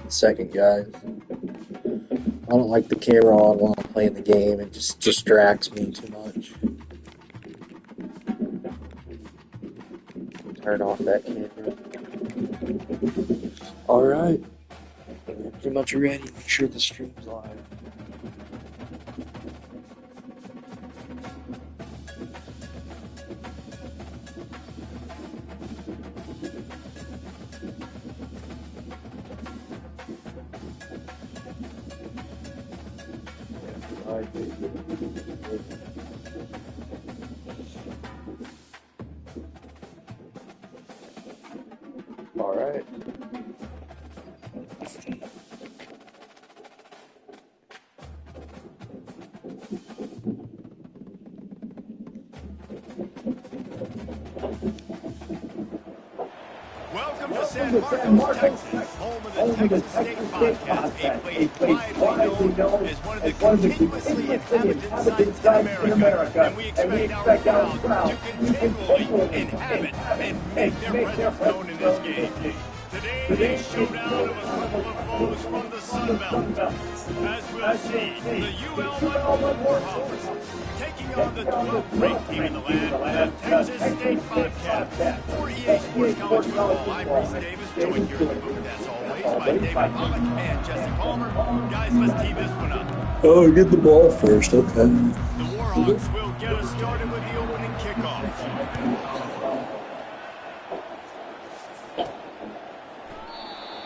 Second, guys. I don't like the camera on while I'm playing the game. It just distracts me too much. Turn off that camera. Alright. Pretty much ready. Make sure the stream's live. Alright. Welcome to San Marcos, Texas, home of the Texas State Podcast, a place widely known as one of the continuously inhabited sites in America, and we expect our crowd to continually inhabit and make their presence known in this game. Today, a showdown of a couple of foes from the Sun Belt, as we'll see the ULM Warhawks taking on the 12th-ranked team in the land, the Texas State Podcast. For EA Sports College Football, I'm Reese Davis, joined here in the booth, as always, by David Pollock and Jesse Palmer. Guys, let's tee this one up. Oh, get the ball first, okay. The Warhawks will get us started with the opening kickoff.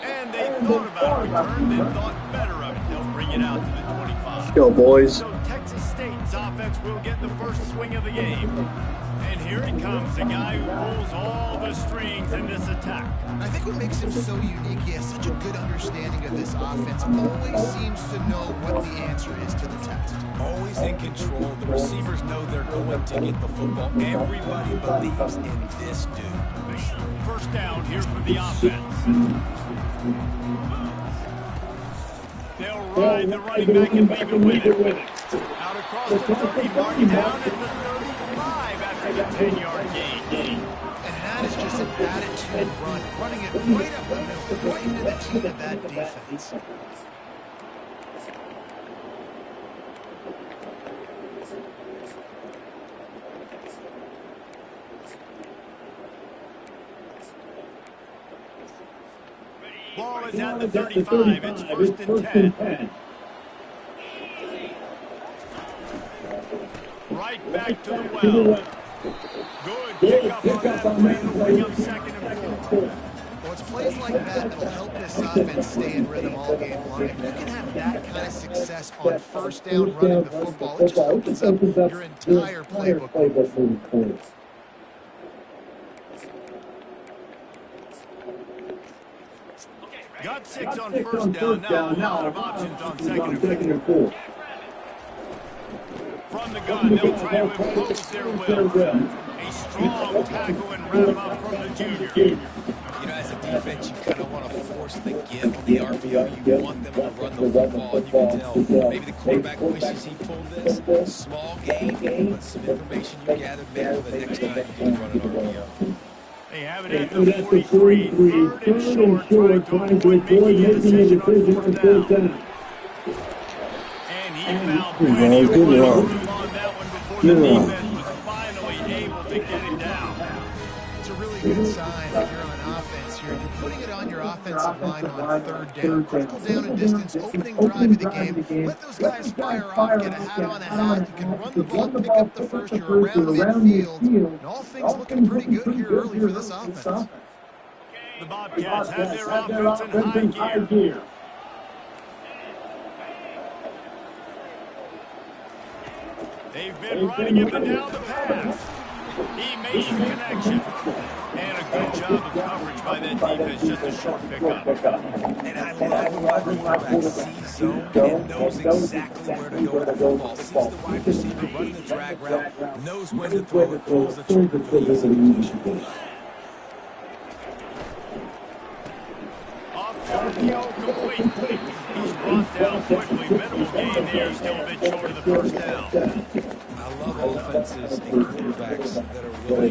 And they thought about a return, they thought better of it. They'll bring it out to the 25. Let's go, boys. So Texas State's offense will get the first swing of the game. And here he comes, the guy who pulls all the strings in this attack. I think what makes him so unique, he has such a good understanding of this offense. Always seems to know what the answer is to the test. Always in control. The receivers know they're going to get the football. Everybody believes in this dude. First down here for the offense. They'll ride the running back and leave it with it. Out across the 30, mark down at the 35 after the 10-yard gain. And that is just an attitude run, running it right up the middle, right into the teeth of that defense. Ball is at the 35. It's first and 10. Right back to the well. Good pickup on that play to bring up second and 4. Well, it's plays like that that'll help this offense stay in rhythm all game long. If you can have that kind of success on first down running the football, it just opens up your entire playbook. Got 6 on first down, now a lot of options on second and 4. From the gun, they'll try to impose their will. A strong tackle and wrap up from the junior. You know, as a defense, you kind of want to force the give on the RPO. You want them to run the football. You can tell maybe the quarterback wishes he pulled this. Small game, but some information you gather maybe for the next time you run an RPO. They have it at the 43, third and short, trying to avoid making a decision on fourth down. And he found plenty of room on that one before the defense was finally able to get it down. It's a really good sign that you're on offense here. You're putting it on your offensive line on third down. Critical down and distance, opening drive of the game. Let those guys fire off, get a hat on a hat. You can run the ball, pick up the first. You're around midfield. And all things looking pretty good here early for this offense. The Bobcats have their offense in high gear. They've been running him down the pass. He made the connection. And a good job of coverage by that defense, just a short pickup. And I love when my quarterback sees zone and knows exactly where to go with the football. Sees the wide receiver running the drag route, knows when to throw it, pulls the trigger for the easy completion. RPO complete. He's brought down quickly. Minimal gain there, still a bit short of the first down. I love offenses and quarterbacks that are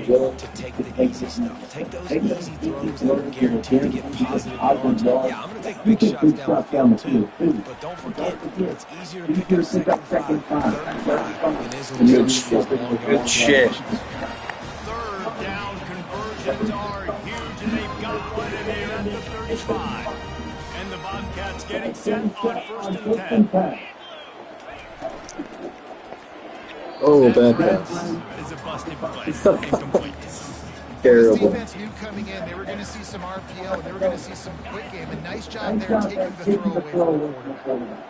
willing to take the easy stuff. Take those easy throws that are guaranteed to get positive yards. Yeah, I'm going to take big shots down the field too. But don't forget, it's easier to pick up second and 5, third and 5 than it is on some of these long Good shit. Third down conversions are huge, and they've got one, and they're at the 35. And the Bobcats getting set on 1st and 10. Oh, bad pass. Is a busted play. Incomplete. This Terrible. defense knew coming in they were going to see some RPO, and they were going to see some quick game. A nice job there taking the throw away from the quarterback.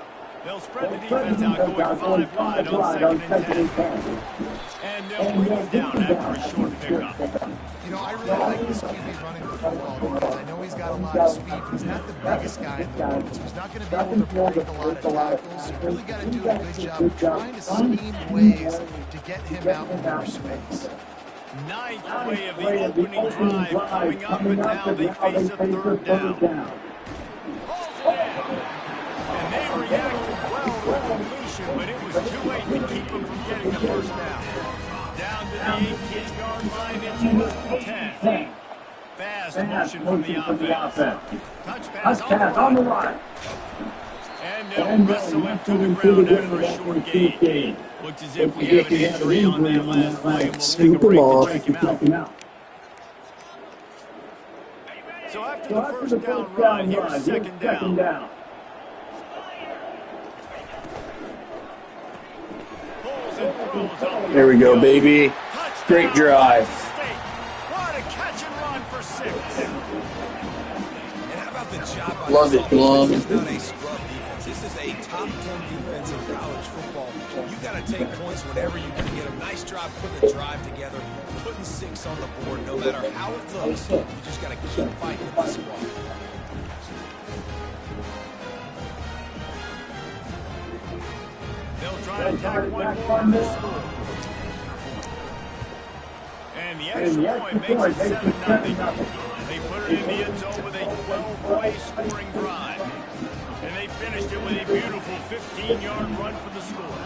They'll spread the defense out, going 5 wide on 2nd and 10. And they'll bring him down after a short pickup. You know, I really like this QB running the football because I know he's got a lot of speed, but he's not the biggest guy in the world, so he's not going to be able to break a lot of tackles. You really got to do a good job of trying to scheme ways to get him out in more space. Ninth play of the opening drive coming up, but now they face a 3rd down. And they reacted well to the completion, but it was too late to keep them from getting the 1st down. Down to the 18-yard line, it's 1st and 10. Fast motion from the offense. Touch pass on the right. And they'll wrestle him to the ground after a short gain. Looks as if we have an injury on that last play, and we'll take a break to check him out. So after the 1st down run, here's 2nd down. There we go, baby. Great drive. What a catch and run for 6. And how about the job by Love this it, Glove. offense? This is not a scrub defense. This is a top 10 defense in college football. You got to take points whenever you can get them. Nice job putting the drive together, putting 6 on the board. No matter how it looks, you just got to keep fighting with this squad. They'll try to tack one more on this score. And the extra point makes it 7-0. They put it in the end zone with a 12-play scoring drive. And they finished it with a beautiful 15-yard run for the score.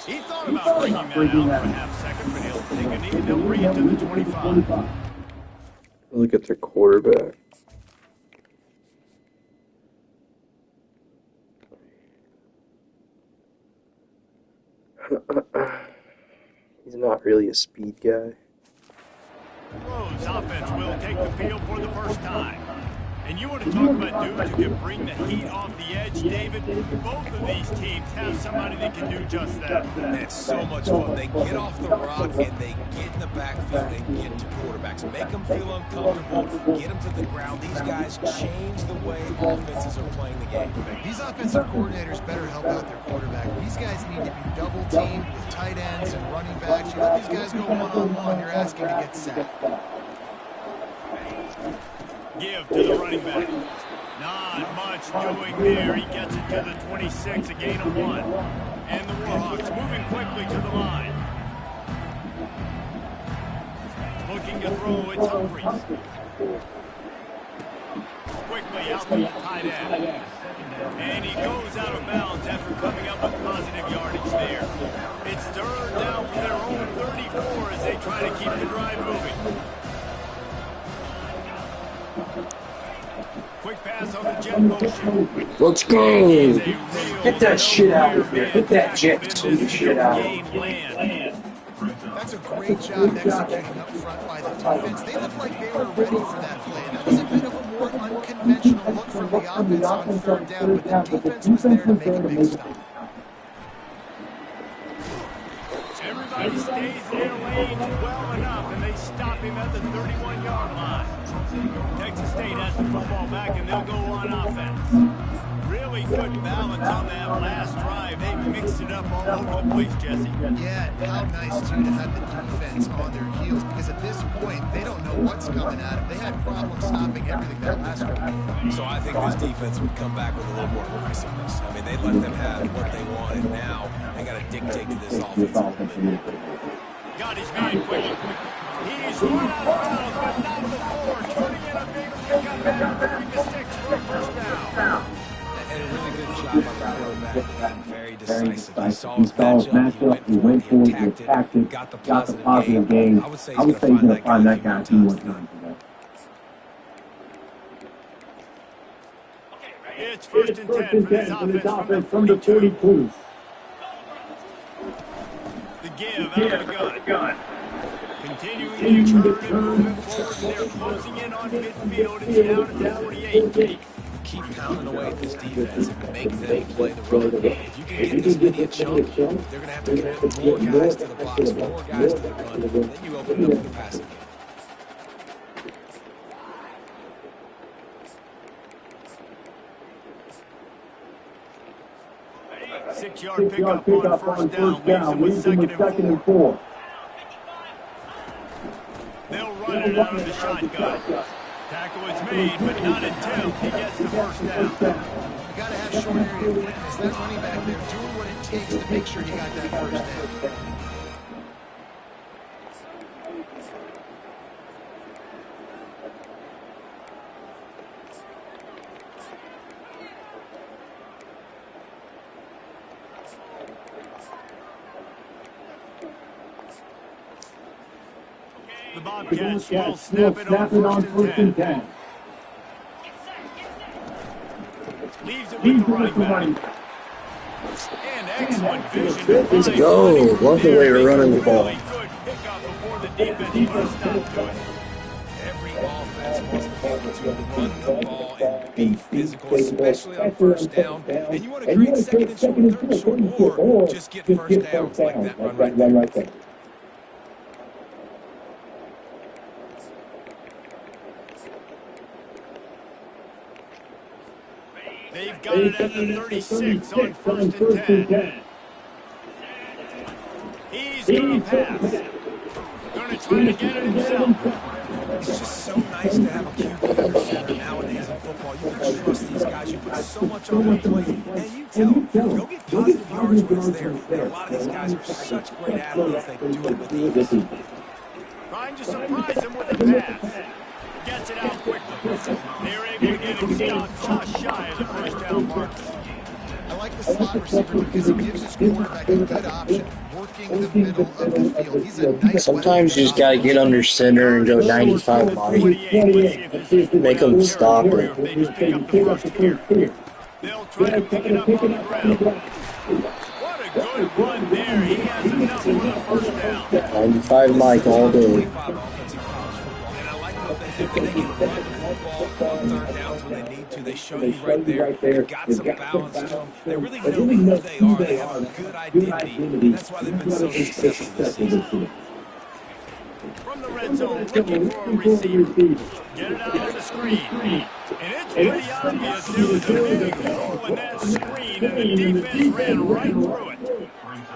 He thought about bringing that out for a half second, but he'll take a knee and they'll bring it to the 25. Look at their quarterback. He's not really a speed guy. Rose offense will take the field for the first time. And you want to talk about dudes who can bring the heat off the edge, David? Both of these teams have somebody that can do just that. It's so much fun. They get off the rock and they get in the backfield and get to quarterbacks. Make them feel uncomfortable, get them to the ground. These guys change the way offenses are playing the game. These offensive coordinators better help out their quarterback. These guys need to be double-teamed with tight ends and running backs. You let these guys go one-on-one, you're asking to get sacked. Give to the running back. Not much doing there. He gets it to the 26, a gain of 1. And the Warhawks moving quickly to the line. Looking to throw, it's Humphries. Quickly out to the tight end. And he goes out of bounds after coming up with positive yardage there. It's 3rd down for their own 34 as they try to keep the drive moving. Quick pass on the jet motion. Let's go! Get that shit out of here. Get that jet shit out of here. That's a great job executing up front by the defense. They looked like they were ready for that play. That was a bit of a more unconventional look from the offense on 3rd down, but the defense was there to make a big stop. Everybody stays in their lanes well enough, and they stop him at the 31-yard line. Texas State has the football back, and they'll go on offense. Really good balance on that last drive. They mixed it up all over the place, Jesse. Yeah, and how nice, too, to have the defense on their heels, because at this point, they don't know what's coming at them. They had problems stopping everything that last week. So I think this defense would come back with a little more aggressiveness. I mean, they let them have what they wanted. Now they got to dictate to this offense a little bit. Got his man quickly. He's run out of bounds, but not before. Turning in a big pickup and bring the 6 for a 1st down. And a really good job by the quarterback, being very decisive. He saw his matchup, he went for it, he attacked it, got the positive gain. I would say he's going to find that guy a few more times today. It's first and 10 for this offense from the 42. The give out of the gun. Continuing to turn and moving forward. They're closing in on midfield. It's down at the 48. Keep pounding away at this defense and make them play the run. If you can get this many a chunk, they're going to have to commit more guys to the box, more guys to the run. Then you open it up for the passing game. 6-yard pickup on first down. Leaves them with second and 4. They'll run it out of the shotgun. Tackle is made, but not until he gets the first down. You got to have short area quickness. That running back there doing what it takes to make sure he got that first down. The Bobcats will snap it on first and 10. Leaves it with the running back. And excellent vision. Let's go. Love the way we're running the ball. Really good pickup before the defense put a stop to it. Every offense wants to be able to run the ball and be physical, especially on first down. And you want to create second and short, third and short, or just get first downs like that run right there. They've got it at the 36 on first and 10. He's going to pass. Going to try to get it himself. It's just so nice to have a QB under center nowadays in football. You can trust these guys. You put so much on their plate. And you tell them, go get positive yards when it's there. And a lot of these guys are such great athletes. They do it with ease. Trying to surprise him with a pass. Gets it out quickly. They're able to get him stopped just shy of the first down mark. I like the slot receiver because he gives his quarterback a good option, working the middle of the field. He's a nice Sometimes you just got to get under center and go 95 on him. Make them stop it. They just pick up the first here. They'll try to pick it up on the ground. What a good run there. He has enough for the first down. 95 Mike all day. They can run the football on third downs when they need to. They show you right there. They've got some balance to them. They really know who they are. They have a good identity. And that's why they've been so successful this season. From the red zone, looking for a receiver. Get it out on the screen. And it's pretty obvious there was a big hole in that screen, and the defense ran right through it.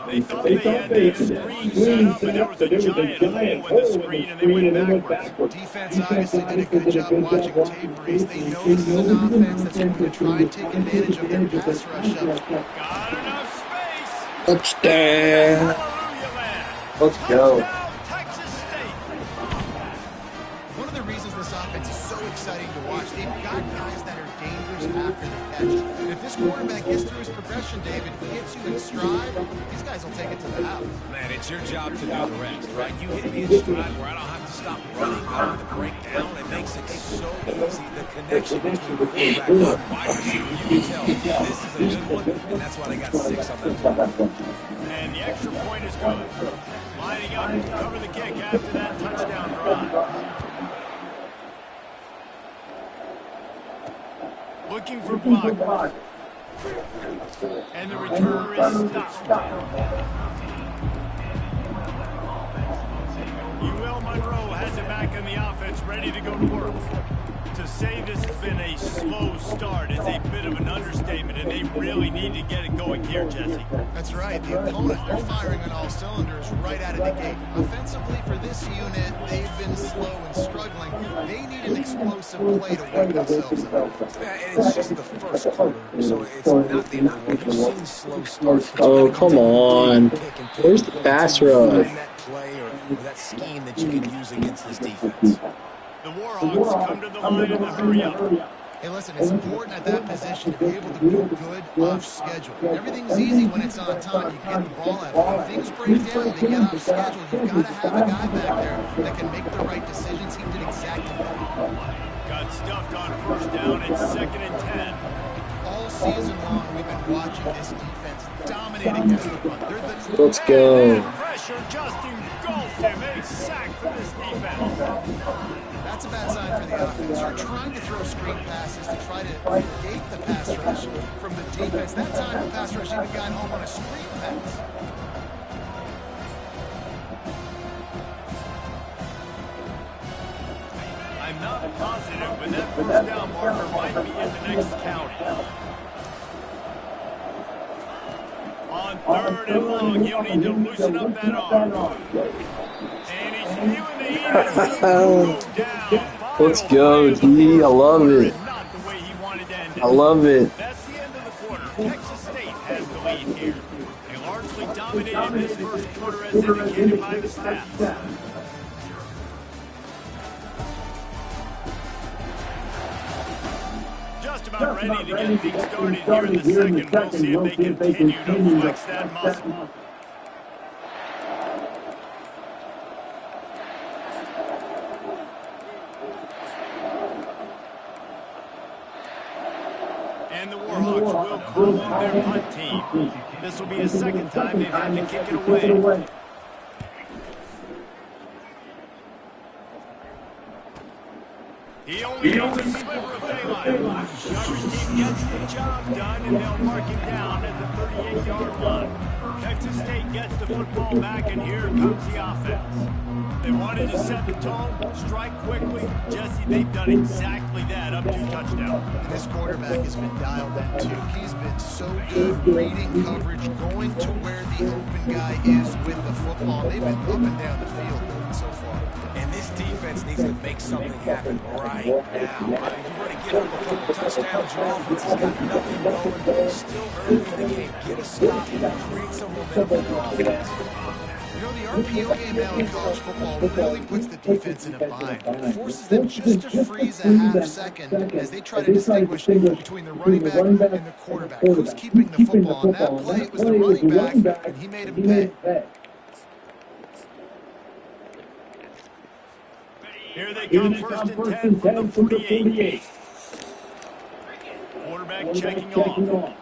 They thought they had the screen set up, but there was a giant hole in the screen, and they went backwards. Defense obviously did a good job watching tape, Reese. They know this is an offense that's going to try and take advantage of their pass rush up. Got enough space. Touchdown. Hallelujah, man. Let's go. Touchdown, Texas State. One of the reasons this offense is so exciting to watch, they've got guys that are dangerous after the catch. And if this quarterback gets through his progression, David, gets you in stride, these guys will take it to the house. Man, it's your job to do the rest, right? You hit me in stride where I don't have to stop running, I don't have to break down. It makes it so easy. The connection between the quarterback and the wide receiver, you can tell this is a good one, and that's why they got 6 on that one. And the extra point is good. Lining up to cover the kick after that touchdown drive. Looking for block. And the returner is stopped. UL Monroe has it back in the offense, ready to go to work. To say this has been a slow start is a bit of an understatement, and they really need to get it going here, Jesse. That's right. The opponent, they're firing on all cylinders right out of the gate. Offensively, for this unit, they've been slow and struggling. They need an explosive play to wake themselves up. And it's just the first quarter, so it's not the end of the world. You've seen slow starts. Oh, come on. Where's the pass rush? That play or that scheme that you can use against this defense. The Warhawks come to the line in the hurry up. Hey, listen, it's important at that position to be able to be good off schedule. Everything's easy when it's on time. You get the ball out. When things break down, they get off schedule. You've got to have a guy back there that can make the right decisions. He did exactly that. Got stuffed on first down. It's 2nd and 10. All season long, we've been watching this defense dominate against the run. Let's go. Pressure just engulfed him. A sack for this defense. That's a bad sign for the offense. You're trying to throw screen passes to try to negate the pass rush from the defense. That time, the pass rush even got home on a screen pass. I'm not positive, but that first down marker might be in the next county. On 3rd and long, he'll need to loosen up that arm. And he's feeling the heat. Go down. Let's go, D. I love it. Not the way he wanted to end it. I love it. That's the end of the quarter. Texas State has the lead here. They largely dominated this first quarter as indicated by the stats. Just about ready to get things started here in the second. We'll see if they continue to flex that muscle. And the Warhawks will call on their punt team. This will be the second time they've had to kick it away. He only needs a sliver of daylight. Coverage team gets the job done, and they'll mark him down at the 38-yard line. Texas State gets the football back, and here comes the offense. They wanted to set the tone, strike quickly. Jesse, they've done exactly that, up 2 touchdowns. And this quarterback has been dialed in, too. He's been so good reading coverage, going to where the open guy is with the football. They've been up and down the field so far. And this defense needs to make something happen right now. You want to give up a couple touchdowns, your offense has got nothing going. Still early in the game. Get a stop, create some momentum for your offense. You know, the RPO game now in college football really puts the defense in a bind. It forces them just to freeze a half second as they try to distinguish between the running back and the quarterback. Who's keeping the football? On that play, it was the running back, and he made him pay. Here they come, 1st and 10 from the 48. Quarterback checking off.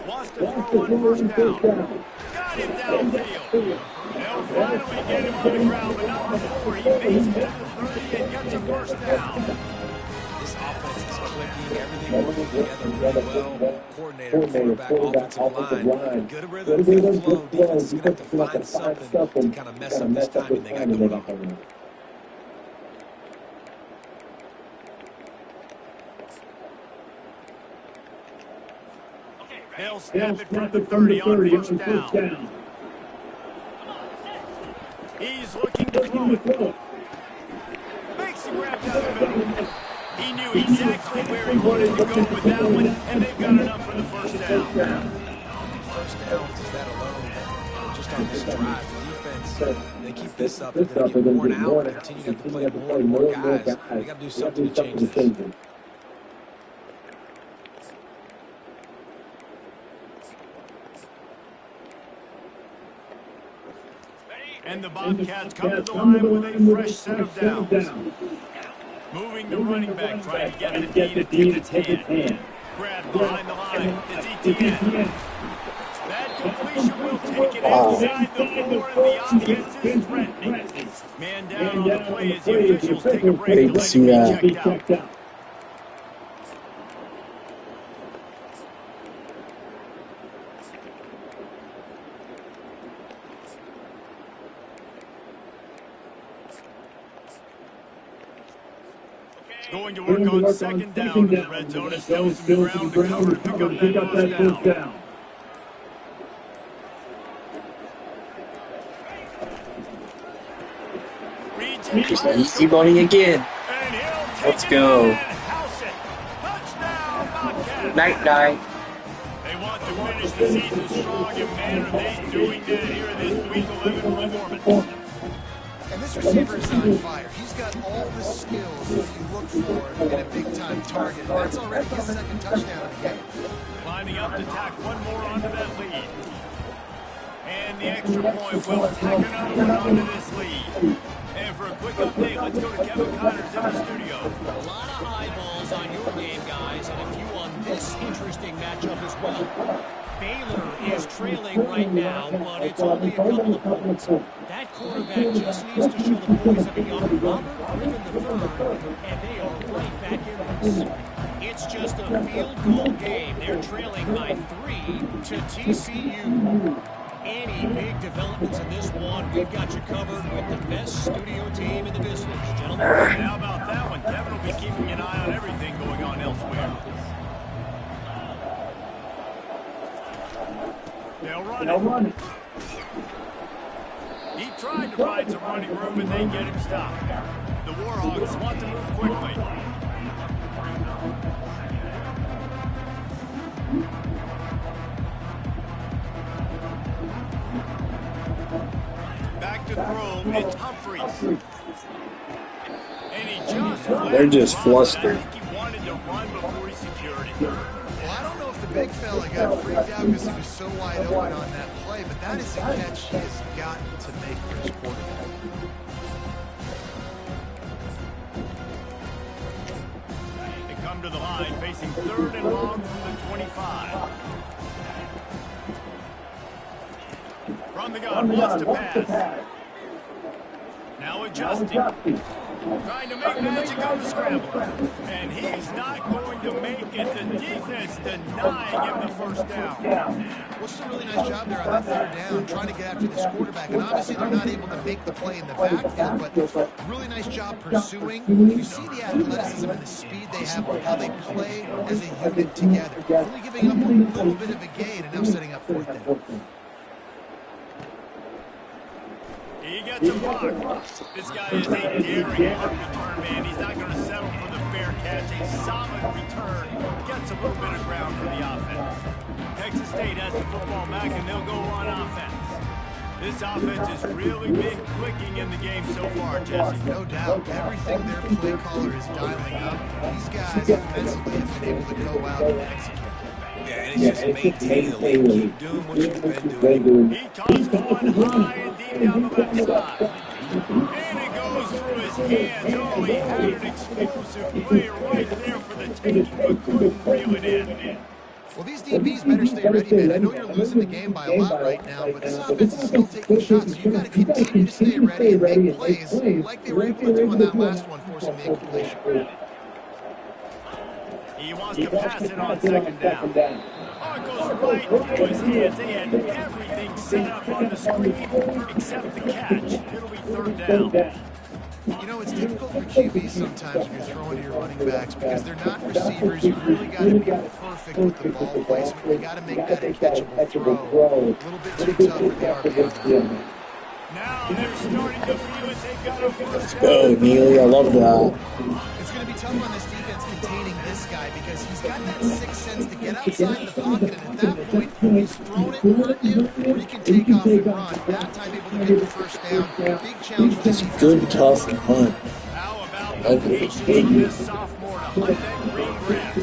Wants to throw on 1st down. Got him downfield. They'll finally get him on the ground, but not before he makes it to the 30 and gets a 1st down. This offense is clicking, everything working together really well. Coordinator, quarterback, offensive line, good rhythm, good flow. Defense is going to have to find something to kind of mess up this timing they got going on. They'll snap it from the 30 on 1st down. He's looking to throw it. Makes the grab down the middle. He knew exactly where he wanted to go with that one, and they've got enough for the 1st down. First downs is that alone. Just on this drive, the defense, they keep this up, they're going to get worn out, continue to have to play more and more guys. They got to do something to change this. And the Bobcats come to the line with a fresh set of downs. Moving the running back, trying to get the D to take its hand. Grab behind the line. It's ETN. That completion will take it inside the 4, and the offense is threatening. Man down on the play as the officials take a break to let him be checked out. Going to work on 2nd down in the red zone as Phil's ground to cover to pick up that 1st down. Just easy money again. Let's go. Night, night. They want to finish the season strong, and man, are they doing that here in this Week 11 performance. And this receiver is on fire. He's got all the skills that you look for in a big-time target. And that's already his second touchdown of the game. Lining up to tack one more onto that lead. And the extra point will tack another one onto this lead. And for a quick update, let's go to Kevin Connors in the studio. A lot of eyeballs on your game, guys, and a few on this interesting matchup as well. Baylor is trailing right now, but it's only a couple of points. That quarterback just needs to show the boys of a young Robert Griffin III, and they are right back in this. It's just a field goal game. They're trailing by 3 to TCU. Any big developments in this one, we've got you covered with the best studio team in the business, gentlemen. How about that one? Kevin will be keeping an eye on everything going on elsewhere. They'll run it. He tried to find some running room, and they get him stopped. The Warhawks want to move quickly. Back to throw, it's Humphreys. And he just They're just flustered. I think he wanted to run before he secured it. Well, I don't know if the big fella got freaked out because he was so wide open on that play, but that is a catch he has got to make for his quarterback. They come to the line, facing 3rd and long from the 25. From the gun, wants to pass. Now adjusting. Trying to make magic on the scramble. And he's not going to make it. The defense denying him the first down. Well, it's a really nice job there on that 3rd down, trying to get after this quarterback. And obviously they're not able to make the play in the backfield, but really nice job pursuing. You see the athleticism and the speed they have, how they play as a unit together. Only giving up a little bit of a gain and now setting up 4th down. He gets a block. This guy is a daring punt return man. He's not going to settle for the fair catch. A solid return. Gets a little bit of ground for the offense. Texas State has the football back, and they'll go on offense. This offense has really been clicking in the game so far, Jesse. No doubt. Everything their play caller is dialing up. These guys offensively have been able to go out and execute. Yeah, and it's just maintain the lead. Keep doing what you've been doing. He tosses one high and deep down the left side. And it goes through his hands. Oh, he had an explosive play right there for the taking, but couldn't reel it in. Well, these DBs better stay ready, man. I know you're losing the game by a lot right now, but this offense is still taking shots, so you've got to continue to stay ready and make plays like they were able to do on that last one, forcing the incompletion. He wants to pass it on 2nd down. Oh, it goes right into his hands. They had everything set up on the screen except the catch. It'll be 3rd down. You know, it's difficult for QBs sometimes when you're throwing to your running backs because they're not receivers. You've really got to be perfect with the ball placement. You've got to make that a catchable throw. A little bit too tough for the RPO. Now they're starting to feel it. They've got a first down. Oh, Neely, I love that. It's going to be tough on this defense containing this guy because he's got that sixth sense to get outside the pocket, and at that point, he's thrown it and hurt you, or he can take off and run. That time able to get the first down. Big challenge for this defense. Good, tough hunt. How about the patience of this sophomore to hunt that green grass?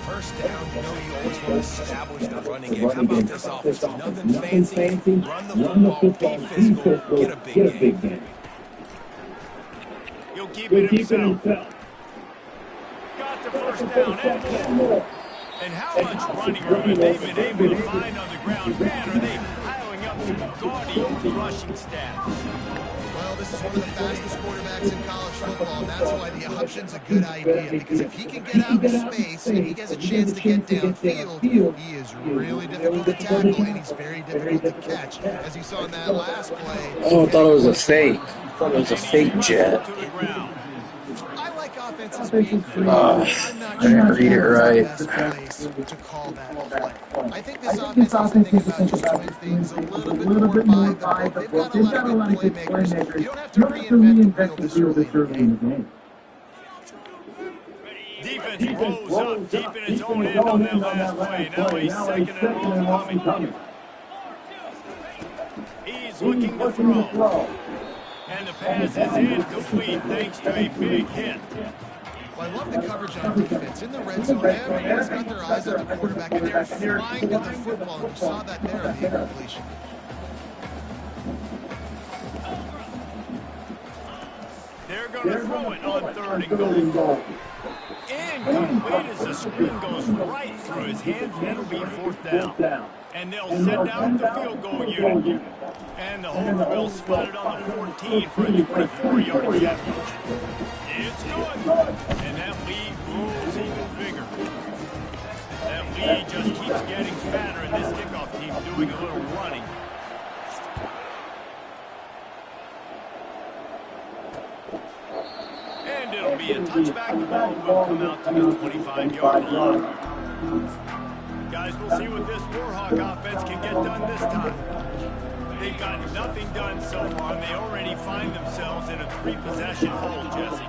First down, you know you always want to establish the running game. How about this offense? Nothing fancy. Run the football, be physical, get a big game. He'll keep it himself. Got the first down and more. And how much running room have they been able to find on the ground? Man, are they piling up some gaudy rushing stats? Well, this is one of the fastest quarterbacks in college football, and that's why the option's a good idea, because if he can get out in space and he has a chance to get downfield, he is really difficult to tackle, and he's very difficult to catch, as you saw in that last play. Oh, I thought it was a fake. I thought it was a fake jet. I like offenses being free. I didn't read it right. To call that play. I think this offense has to think about just doing things a little bit more by the book. They've got a lot of good playmakers. You don't have to reinvent the wheel this early in the game. Defense rolls up deep in its own end on that last play. Now a 2nd and long coming. He's looking to throw. And the pass is incomplete thanks to a big hit. Well, I love the coverage on defense. In the red zone, everyone's got their eyes on the quarterback, and they're flying to the football, and you saw that there on the incompletion. They're going to throw it on 3rd and goal. Incomplete as the screen goes right through his hands, and it'll be 4th down. And they'll send out the field goal unit. And the Homer will spot it on the 14 for a 24-yard catch. It's good. And that lead grows even bigger. That lead just keeps getting fatter, and this kickoff team doing a little running. And it'll be a touchback. The ball will come out to the 25-yard line. Guys, we'll see what this Warhawk offense can get done this time. They've got nothing done so far, and they already find themselves in a 3-possession hole, Jesse.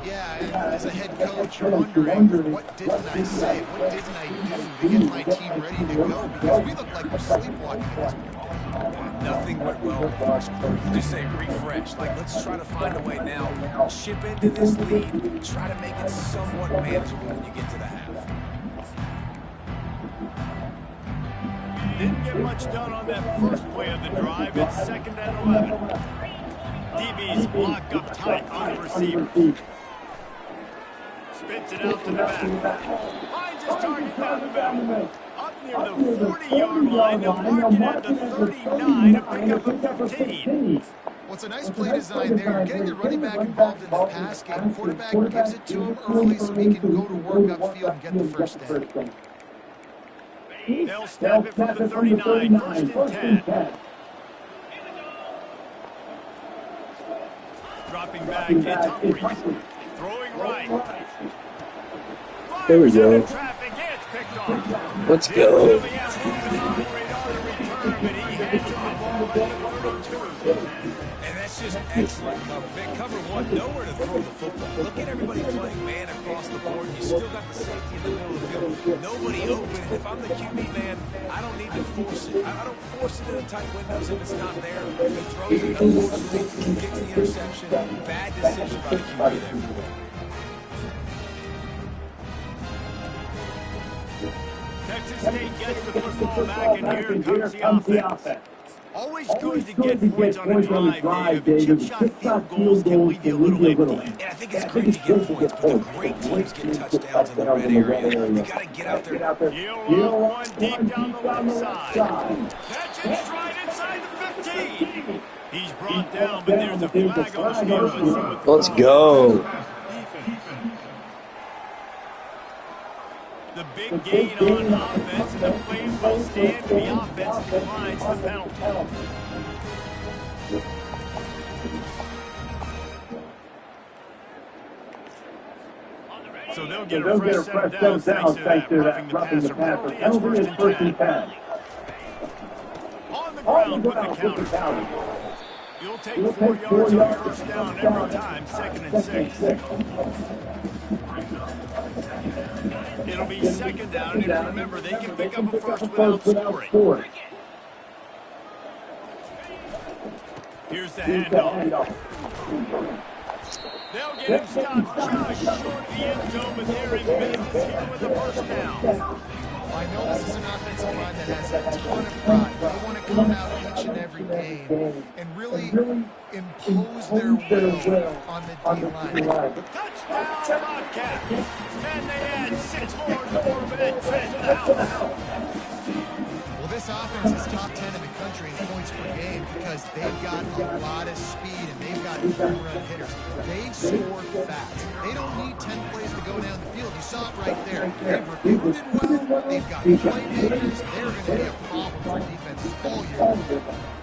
Yeah, and as a head coach, you're wondering, what didn't I say? What didn't I do to get my team ready to go? Because we look like we're sleepwalking at this point. Nothing went well in the first quarter. You just say refresh. Like, let's try to find a way now. Chip into this lead. Try to make it somewhat manageable when you get to the half. Didn't get much done on that first play of the drive. It's 2nd and 11. DB's blocked up tight on the receiver. Spits it out to the back. Finds his target down the middle. Up near the 40-yard line. They'll mark it at the 39 to pick up the 15. Well, it's a nice play design there. You're getting the running back involved in the pass game. Quarterback gives it to him early so he can go to work upfield and get the first down. They'll snap it from the 39, 1st and 10. Dropping back, it's Humphries. Throwing right. There we go. Traffic, it's picked off. Let's go. And that's just excellent cover. Man, cover one, nowhere to throw the football. Look at everybody playing man across the board. You still got the safety in the middle of the field. Nobody open. And if I'm the QB man, I don't need to force it. I don't force it in tight windows if it's not there. He throws it, unfortunately, gets the interception. Bad decision by the QB there. Texas State gets the football back, and here comes the offense. Always good to get points on a drive, Dave. Chip shot field goals can leave you a little empty. And I think it's great to get points, but the great teams get touchdowns in the red area. You got to get out there. ULM one deep down the left side. Catch it stride inside the 15. He's brought down, but there's a flag on the field. Let's go. The big gain on offense, and the play will stand. The offense declines the penalty. So they'll get a fresh set of downs thanks to that roughing the passer penalty. It's 1st and 10. On the ground with the counter. You'll take 4 yards on first down every time, 2nd and 6. It'll be 2nd down, and remember, they can pick up a first without scoring. Here's the handoff. They'll get him stopped just short of the end zone, but they're in business here with the first down. I know this is an offensive line that has a ton of pride. They want to come out each and every game and really impose their will on the D-line. Touchdown, Bobcats. And they add 6 more to the Corvette to the house. Well, this offense is top 10 in the country in points per game because they've got a lot of speed and they've got home-run hitters. They score fast. They don't need 10 plays to go down the field. You saw it right there. They've recruited well. They've got playmakers. They're going to be a problem for defenses all year.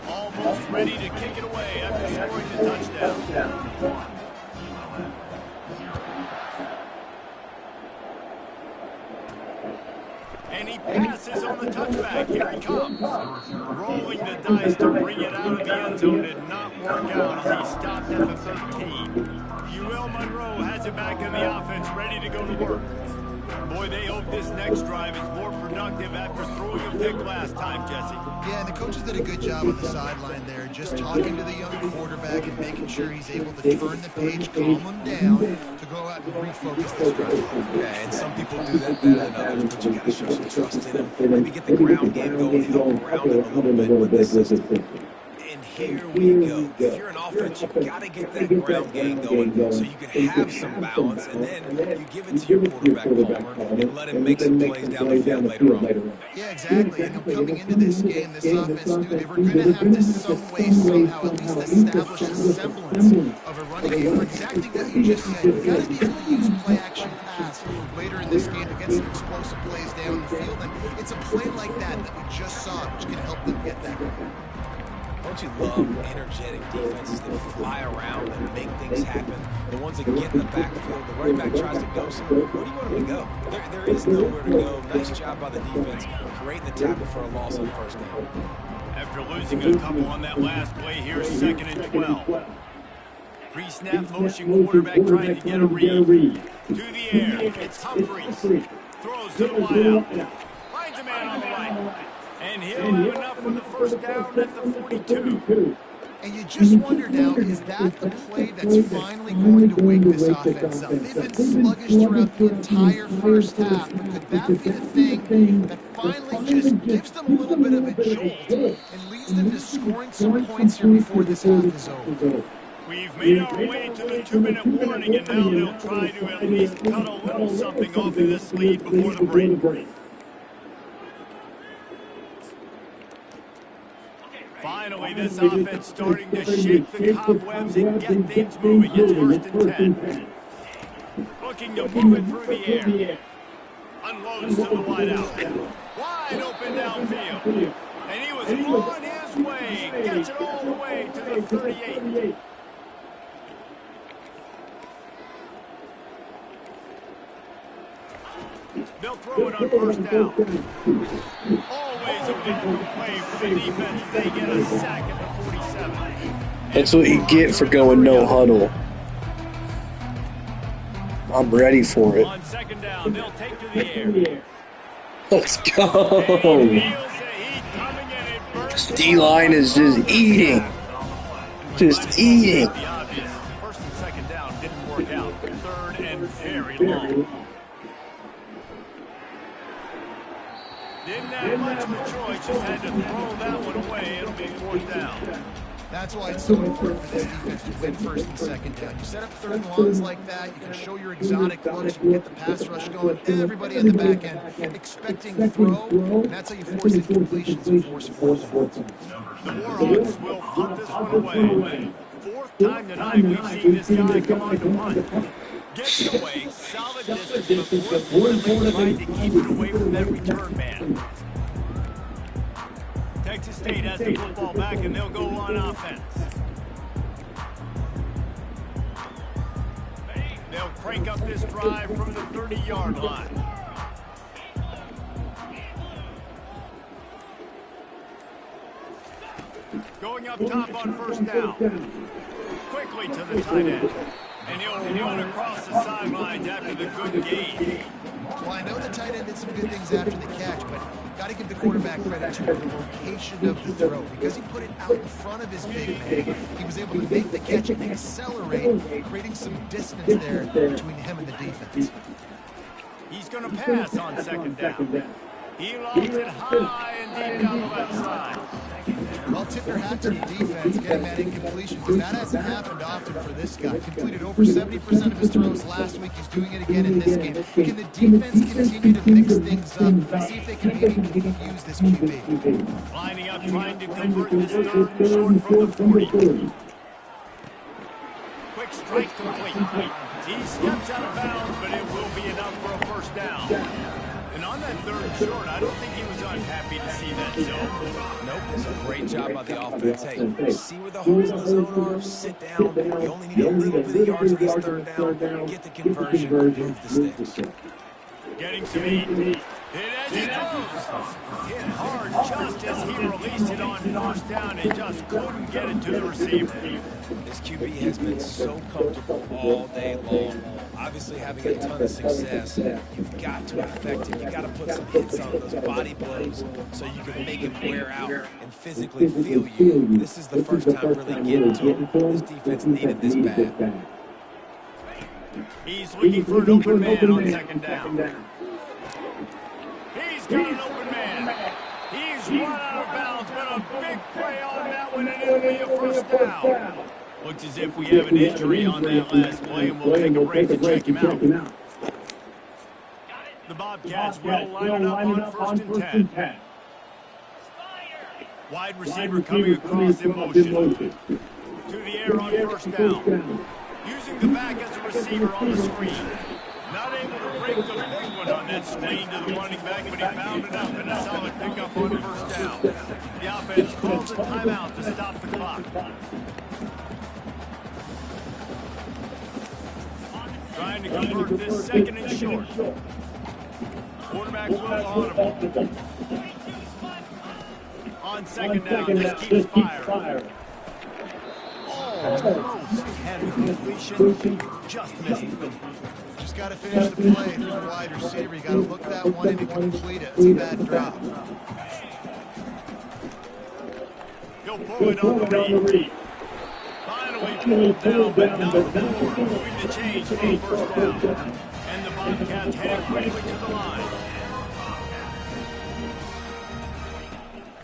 Almost ready to kick it away after scoring the touchdown. And he passes on the touchback. Here he comes. Rolling the dice to bring it out of the end zone did not work out as he stopped at the 13. UL Monroe has it back in the offense, ready to go to work. Boy, they hope this next drive is more productive after throwing a pick last time, Jesse. Yeah, and the coaches did a good job on the sideline there, just talking to the young quarterback and making sure he's able to turn the page, calm him down to go out and refocus this drive. Yeah, and some people do that better than others, but you got to show some trust in him. Maybe get the ground game going, help around him a little bit with this system. And here we go. If you're an offense, you've got to get that ground game going so you can have some balance, and then you give it to your quarterback, Palmer, and let him make some plays down the field later on. Yeah, exactly. And coming into this game, this offense knew they were going to have to some way, somehow, at least establish a semblance of a running game. For exactly what you just said, you got to be able to use play-action pass later in this game to get some explosive plays down the field. And it's a play like that we just saw, which can help them get that. Don't you love energetic defenses that fly around and make things happen? The ones that get in the backfield, the running back tries to go somewhere. Where do you want him to go? There is nowhere to go. Nice job by the defense, creating the tackle for a loss on first down. After losing a couple on that last play, here's 2nd and 12. Pre-snap motion quarterback trying to get a read. To the air, it's Humphries. Throws to the wide out. Finds a man on the right. And he'll have enough for the first down at the 42. And you just wonder now, is that the play that's finally going to wake this offense up? They've been sluggish throughout the entire first half, but could that be the thing that finally just gives them a little bit of a jolt and leads them to scoring some points here before this half is over? We've made our way to the 2-minute warning, and now they'll try to at least cut a little something off of this lead before the break. Finally, this offense starting to shake the cobwebs and get things moving. It's 1st and 10. Looking to move it through the air. Unloads to the wide out. Wide open downfield. And he was on his way. Gets it all the way to the 38. They'll throw it on first down. Always a welcome play for the defense as they get a sack at the 47. That's what you get for going no huddle. I'm ready for it. On 2nd down, they'll take to the air. Let's go. D-line is just eating. Just eating. The obvious. 1st and 2nd down didn't work out. 3rd and very long. Didn't have much of a choice, just had to throw that one away. It'll be 4th down. That's why it's so important for this defense to win 1st and 2nd down. You set up 3rd and longs like that, you can show your exotic looks, you can get the pass rush going, everybody in the back end expecting throw, and that's how you force incompletions and force 4th down. The Warhawks will punt this one away. 4th time tonight we've seen this guy come on to punt. Gets away, solid distance, but more importantly trying to keep it away from that return man. Texas State has the football back, and they'll go on offense. They'll crank up this drive from the 30-yard line. Going up top on first down. Quickly to the tight end. And he'll run across the sidelines after the good gain. Well, I know the tight end did some good things after the catch, but got to give the quarterback credit to the location of the throw. Because he put it out in front of his big man, he was able to make the catch and accelerate, creating some distance there between him and the defense. He's going to pass on 2nd down. He lobs it high and deep down the left side. Well, tip your hat to the defense getting that incompletion, because that hasn't happened often for this guy. Completed over 70% of his throws last week. He's doing it again in this game. Can the defense continue to mix things up? See if they can maybe confuse this QB. Lining up, trying to convert this 3rd and short from the 40. Quick strike complete. He steps out of bounds, but it will be enough for a first down. And on that 3rd and short, I don't think he was unhappy to see that zone. Nope, it's a great job by the offense. Hey, see where the holes in the zone are, sit down. You only need a little bit of yards on this 3rd down, get the conversion, move the sticks. Getting some heat. It as he throws. Hit hard just as he released it on first down and just couldn't get it to the receiver. This QB has been so comfortable all day long. Obviously having a ton of success. You've got to affect him. You've got to put some hits on those body blows so you can make him wear out and physically feel you. This is the first time really getting to him. This defense needed this bad. He's looking for an open man on second down. He's got an open man. He's run out of bounds, but a big play on that one, and it'll be a first down. Looks as if we have an injury on that last play, and we'll take a break to check him out. The Bobcats will line it up on first and 10. Wide receiver coming across in motion. To the air on first down. Using the back as a receiver on the screen. Not able to break the big one on that screen to the running back, but he found enough and a solid pickup on first down. The offense calls a timeout to stop the clock. Trying to convert this second and short. Quarterback will audible. On second down, this keeps firing. Almost had the completion, just missed it. Just got to finish the play. If you're a wide receiver, you got to look that one in and complete it. It's a bad drop. He'll pull it on the read. Finally pulled down, but not before moving the change for a first down. And the Bobcats heading quickly to the line.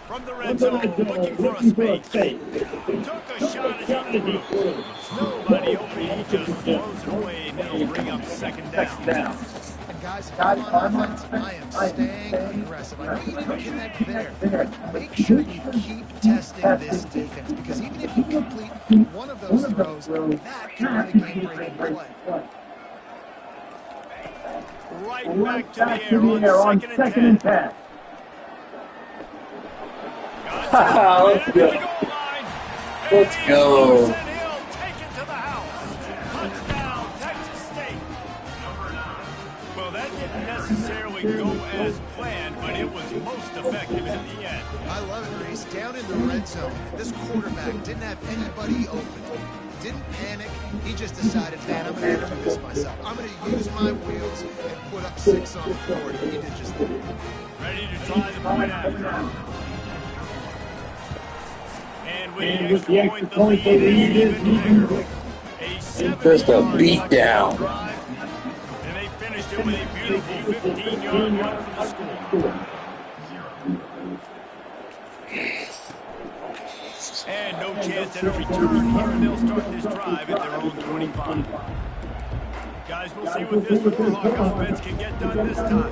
From the red zone, looking for a space. Took a shot at the threw. Nobody open, he just throws it away, and it'll bring up second down. And guys, if I'm on offense, I am staying aggressive. I know you didn't connect there. Make sure you keep testing this defense, because even if you complete one of those throws, that can be a game-breaking play. Right back to the air on second and 10. Let's go. Let's go. Well, that didn't necessarily go as planned, but it was most effective in the end. I love it, Reese. Down in the red zone, this quarterback didn't have anybody open. Didn't panic. He just decided, man, I'm going to do this myself. I'm going to use my wheels and put up 6 on the board. He did just that. Ready to try the point after. And with the extra point, the lead is even bigger. Just a beat down. And they finished it with a beautiful 15-yard run for the score. And no chance at a return here, and they'll start this drive at their own 25. Guys, we'll see what this Warhawk offense can get done this time.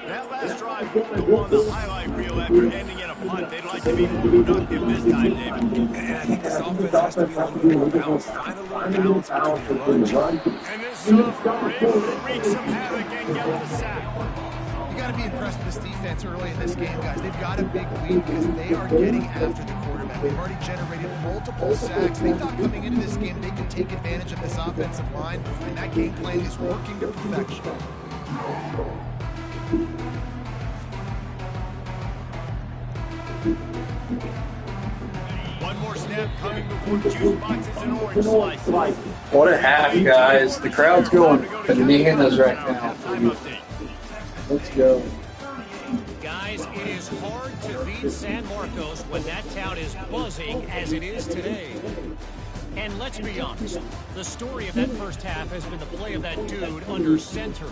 That last drive won't go on the highlight reel after ending in a punt. They'd like to be more productive this time, David. And I think this offense has to be a little bit more balanced. Find a little balance between the run. And this sophomore able to wreak some havoc and get the sack. You got to be impressed with this defense early in this game, guys. They've got a big lead because they are getting after the quarterback. They've already generated multiple sacks. They thought coming into this game they could take advantage of this offensive line, and that game plan is working to perfection. One more snap coming before juice boxes and orange slices. What a half, guys. The crowd's going bananas right now. Let's go. Guys, it is hard to beat San Marcos when that town is buzzing as it is today. And let's be honest, the story of that first half has been the play of that dude under center.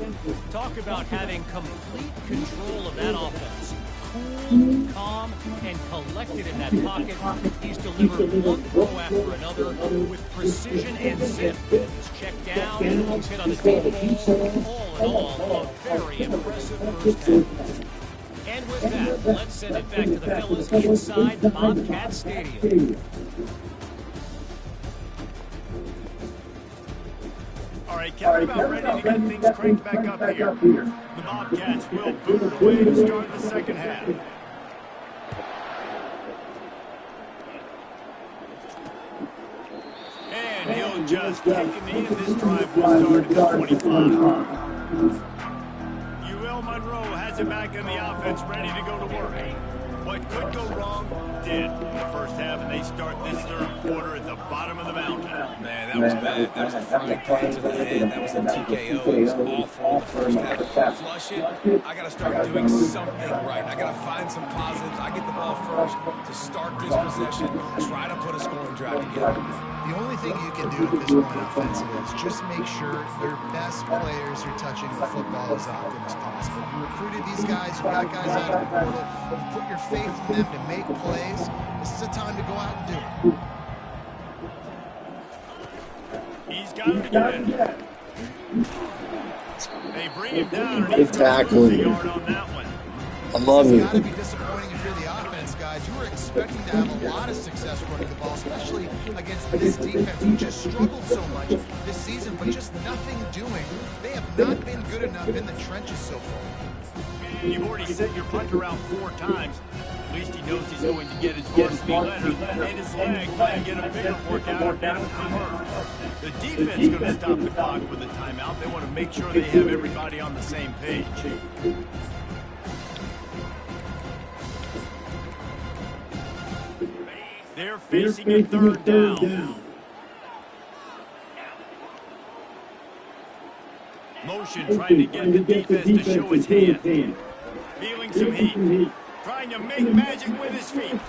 Talk about having complete control of that offense. Cool, calm, and collected in that pocket. He's delivered one throw after another with precision and zip. He's checked down, he's hit on the deep ball. All in all, a very impressive first half. And with that, let's send it back to the fellas inside Bobcat Stadium. All right, Kevin, about ready to get things cranked back up here. The Bobcats will boot away to start the second half. And he'll just kick it in. This drive will start at the 25. UL Monroe has gets it back in the offense, ready to go to work. What could go wrong did in the first half, and they start this third quarter at the bottom of the mountain. Man, that was bad. That was a frying pan to the head. That was a TKO. It was awful in the first half. Flush it. I got to start doing something right. I got to find some positives. I get the ball first to start this possession. Try to put a scoring drive together. The only thing you can do at this point offensively is just make sure your best players are touching the football as often as possible. You recruited these guys, you got guys out of the portal, you put your faith in them to make plays. This is a time to go out and do it. He's got him again. They bring him down, and Good tackling. yard on that one. I love It's got to it. be disappointing if you're the offense, guys. You were expecting to have a lot of success running the ball, especially against this defense who just struggled so much this season, but just nothing doing. They have not been good enough in the trenches so far. You've already sent your punter out 4 times. At least he knows he's going to get his varsity letter and his leg, trying to get a bigger workout or get him convert. The defense is going to stop the clock with a timeout. They want to make sure they have everybody on the same page. They're facing a third down. Motion trying to get the defense to show his hand. Feeling some heat. Trying to make magic with his feet.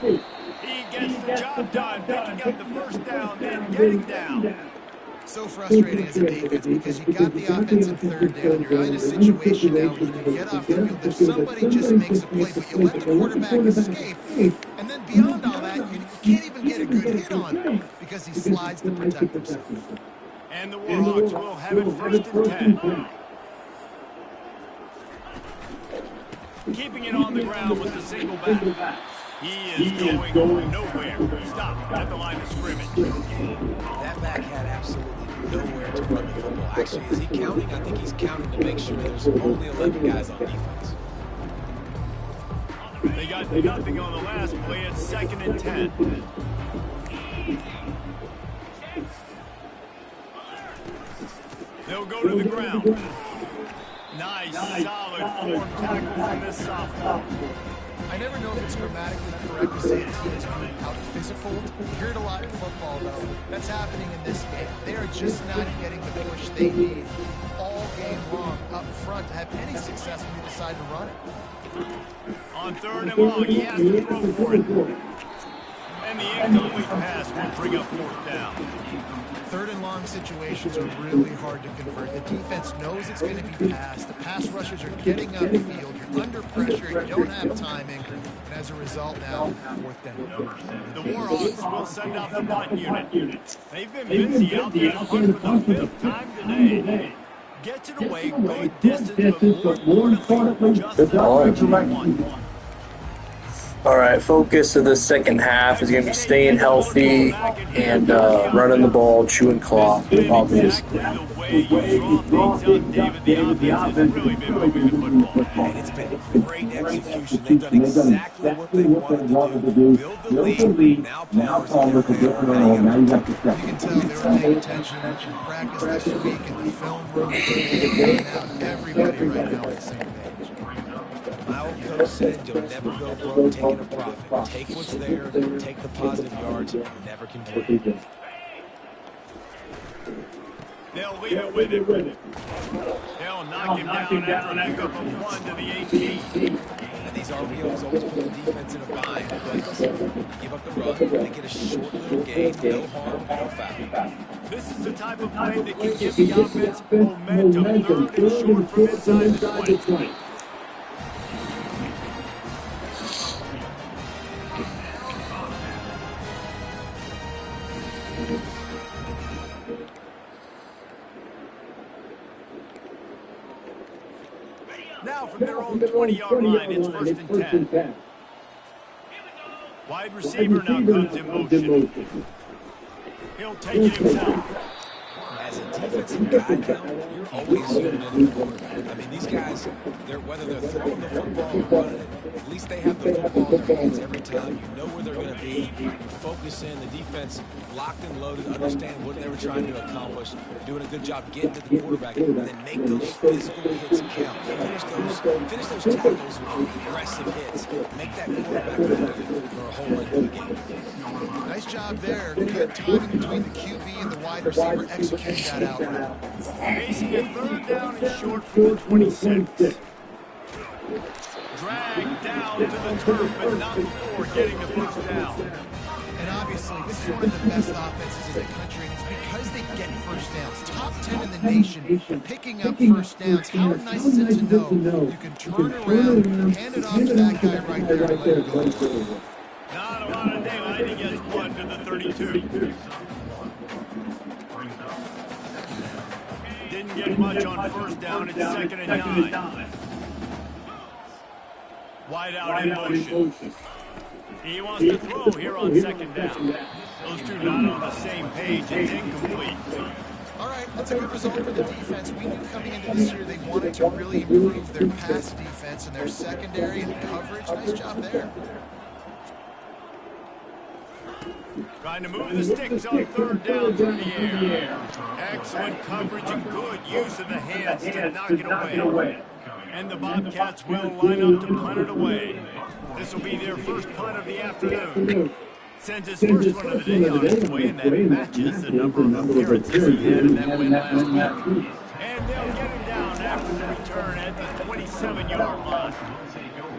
He gets the job done, picking up the first down, then getting down. So frustrating as a defense because you got the offense in third down. You're in a situation now where you can get off the field if somebody just makes a play, but you let the quarterback escape. And then beyond all that, you can't even get a good hit on him because he slides to protect himself. And the Warhawks will have it first and 10. Keeping it on the ground with the single back. He is going nowhere. Stop at the line of scrimmage. That back had absolutely nowhere to run the football. Actually, is he counting? I think he's counting to make sure there's only 11 guys on defense. They got nothing on the last play. It's second and 10. They'll go to the ground. Nice, solid form tackle from this sophomore. I never know if it's grammatically correct to say a team is being out physical. You hear it a lot in football, though. That's happening in this game. They are just not getting the push they need all game long up front to have any success when you decide to run it. On third and long, he has to throw for it. And the incomplete pass will bring up fourth down. Third and long situations are really hard to convert. The defense knows it's going to be passed. The pass rushers are getting upfield. You're under pressure. You don't have timing. And as a result now, fourth down. The Warhawks will send out the punt unit. They've been busy out there to punt for the 5th time today. Gets it away, good distance, but more importantly, just the direction they want. All right, focus of the second half is going to be staying healthy and running the ball, chewing clock, obviously. The way you draw things up, David, the offense has really been moving the football. And it's been great execution. They've done exactly what they wanted to do. Build the lead. Now Palmer's a different role. Now you have to step. You can tell they were paying attention in practice this week in the film room. And now everybody right now on the same page. My old coach said you'll never go broke taking a profit. Take what's there, take the positive yards, and never complain. They'll leave it with him. They'll knock him down after a pickup of 1 to the 18. And these RPOs always put the defense in a bind. But listen, give up the run, they get a short little gain, no harm, no foul. This is the type of play that can give the offense momentum. Third and short from inside the 20. Now from their own 20-yard line, it's first and 10. Wide receiver now comes in motion. He'll take it himself. As a defensive guy now, you're always zooming in on the quarterback. I mean, these guys, whether they're throwing the football or running it, At least they have the football in their hands every time. You know where they're going to be. You focus in. The defense locked and loaded, understand what they were trying to accomplish. They're doing a good job getting to the quarterback, and then make those physical hits count. Finish those tackles with aggressive hits. Make that quarterback look for a whole length of the game. Nice job there. Good timing between the QB and the wide receiver executing that out. Facing a third down and short for the 26. Dragged down to the turf, but not before getting the first down. And obviously, this is one of the best offenses in the country, and it's because they get first downs. Top 10 in the nation, picking up first downs. How nice is it to know you can turn around, hand it off to that guy right there and let it go. Not a lot of daylight. He gets one to the 32. Didn't get much on first down. It's 2nd and 9. Wide out in motion. He wants to throw here on 2nd down. Those two not on the same page. It's incomplete. All right, that's a good result for the defense. We knew coming into this year they wanted to really improve their pass defense and their secondary and coverage. Nice job there. Trying to move the sticks on 3rd down through the air. Excellent coverage and good use of the hands to knock it away. And the Bobcats will line up to punt it away. This will be their first punt of the afternoon. Sends his first one of the day on its way, and that matches the number of appearances he had in that win last week. And they'll get him down after the return at the 27-yard line.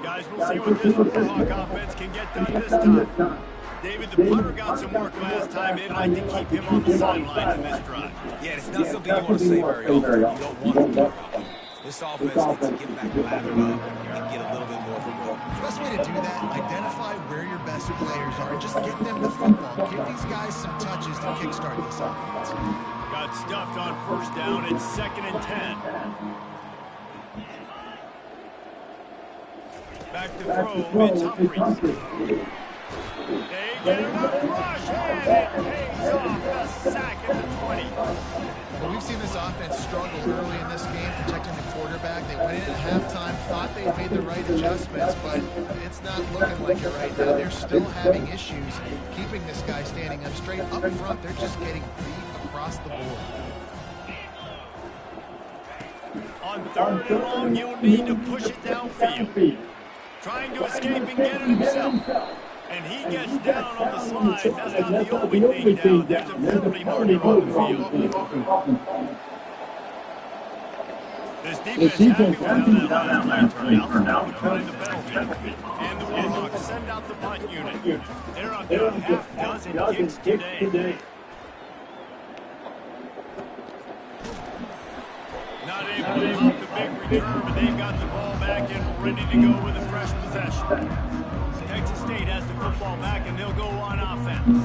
Guys, we'll see what this Warhawk offense can get done this time. David, the punter got some work last time. They'd like to keep him on the sidelines in this drive. Yeah, it's not something you want to say very often. You don't want to. This offense needs to get back lathered up and get a little bit more of a run. The best way to do that, identify where your best players are and just get them the football. Give these guys some touches to kickstart this offense. Got stuffed on first down. It's 2nd and 10. Back to throw. It's Humphries. They get another rush, and it pays off the sack at the 20. Well, we've seen this offense struggle early in this game, protecting the quarterback. They went in at halftime, thought they made the right adjustments, but it's not looking like it right now. They're still having issues keeping this guy standing up straight. Up front, they're just getting beat across the board. On 3rd and long, you'll need to push it downfield. Trying to escape and get it himself. And he gets down on the slide. That's not the only thing down. There's a penalty marker on the field. This defense happy with how that last play turned out. Decline the penalty. And the Warhawks send out the punt unit. They're up to a half dozen kicks today. Not able to pop the big return, but they've got the ball back and ready to go with a fresh possession. Texas State has the football back, and they'll go on offense.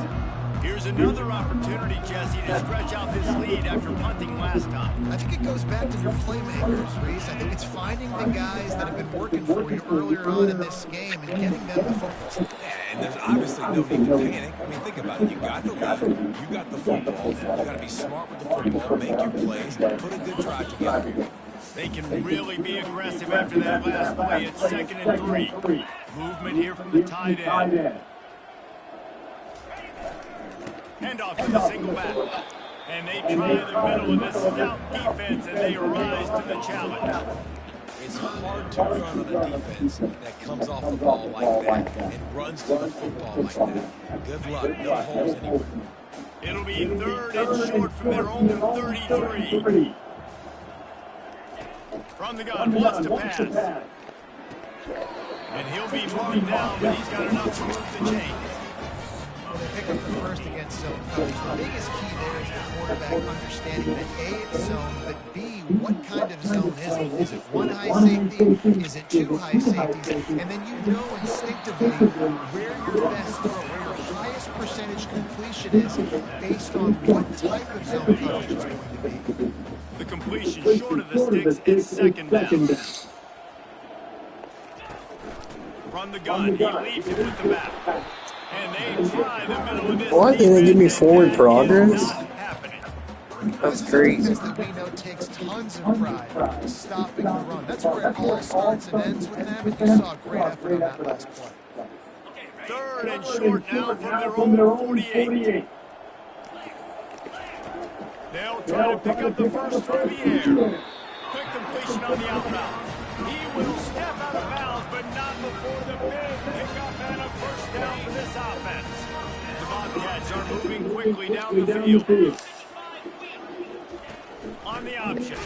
Here's another opportunity, Jesse, to stretch out this lead after punting last time. I think it goes back to your playmakers, Reese. I think it's finding the guys that have been working for you earlier on in this game and getting them the football. Yeah, and there's obviously no need to panic. I mean, think about it. You got the lead. You got the football. You got to be smart with the football, make your plays, put a good drive together here. They can really be aggressive after that last play. It's 2nd and 3. Movement here from the tight end. Hand off to the single back. And they try the middle of this stout defense, and they rise to the challenge. It's hard to run on a defense that comes off the ball like that and runs to the football like that. Good luck. No holes anywhere. It'll be 3rd and short from their own 33. From the gun, wants to pass. And he'll be marked down, but he's got enough to move the chains. Well, they pick up the first against zone coverage. The biggest key there is the quarterback understanding that A, it's zone, but B, what kind of zone is it? Is it one high safety? Is it two high safeties? And then you know instinctively where your best throw, where your highest percentage completion is based on what type of zone coverage it's going to be. The completion short of the sticks is 2nd down. From the gun, he leaves it with the back. And they try the middle of this. What? They didn't give me forward progress? That's This is a crazy. defense that we know takes tons of pride in stopping the run. That's where it all starts and ends with them, and you saw a great effort on that last play. Third and short now from their own 48. They'll try to pick up the first through the air. Quick completion on the outbound. He will step out of bounds, but not before the big pickup and a first down for this offense. The Bobcats are moving quickly down the field. On the option.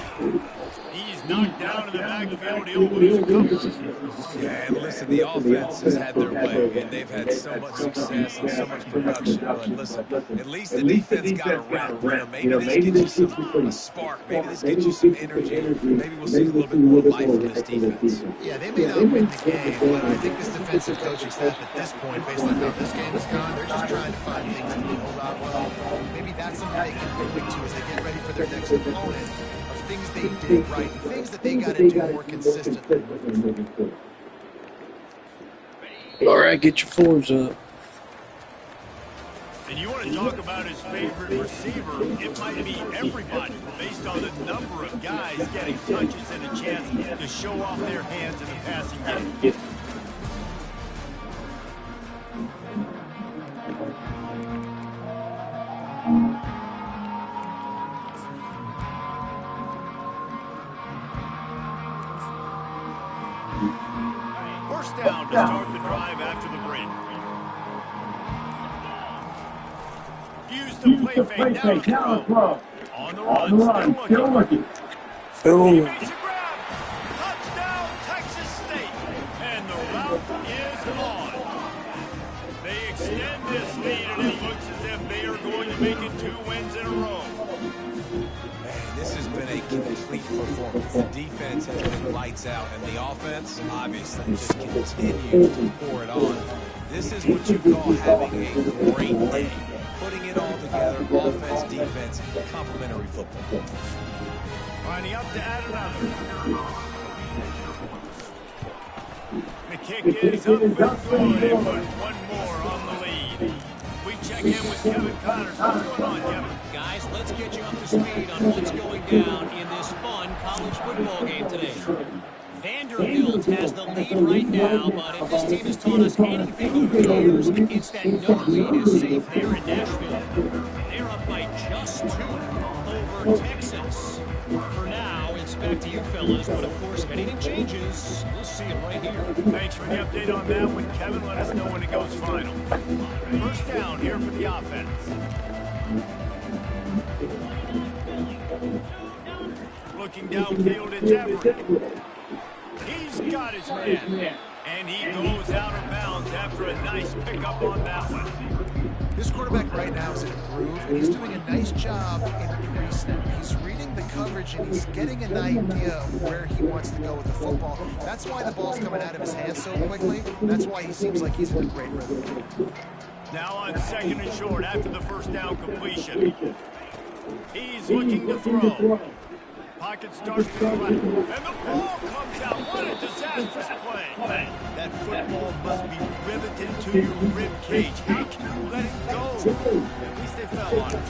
He's knocked down in the backfield. He'll lose a couple. Yeah, and listen, the offense has had their way, and they've had so much success and so much production. But listen, at least the defense got a rep. Maybe this gets you a spark. Maybe this gets you some energy. Maybe we'll see a little bit more life from this defense. Yeah, they may not win the game, but I think this defensive coaching staff at this point, based on how this game has gone, they're just trying to find things to build out well. Maybe that's something they can point to as they get ready for their next opponent. Things they did right, things that they got to do more consistently. All right, get your fours up. And you want to talk about his favorite receiver, it might be everybody, based on the number of guys getting touches and a chance to show off their hands in the passing game. First down to start the drive after the break. Use the play fake, now throw. On the run, still looking. Boom. He makes a grab. Touchdown, Texas State. And the route is on. They extend this lead, and it looks as if they are going to make it 2 wins in a row. This has been a complete performance. The defense has been lights out, and the offense, obviously, just continues to pour it on. This is what you call having a great day. Putting it all together, offense, defense, complementary football. Lining up to add another. The kick is up and good. They put one more on the lead. We check in with Kevin Connors. What's going on, Kevin? Guys, let's get you up to speed on what's going down in this fun college football game today. Vanderbilt has the lead right now, but if this team has taught us anything over the years, it's that no lead is safe there in Nashville. They're up by just 2 over Texas. For now, it's back to you fellas, but of course, if anything changes, we'll see it right here. Thanks for the update on that one, Kevin. Let us know when it goes final. First down here for the offense. Looking downfield, it's Everett. He's got his man. And he goes out of bounds after a nice pickup on that one. This quarterback right now is in a groove, and he's doing a nice job in pre-snap. He's reading the coverage, and he's getting an idea of where he wants to go with the football. That's why the ball's coming out of his hands so quickly. That's why he seems like he's in a great rhythm. Now on second and short after the first down completion. He's looking to throw. Pocket starts to the left, and the ball comes out. What a disastrous play. That football must be riveted to your rib cage. How can you let it go? At least they fell on it.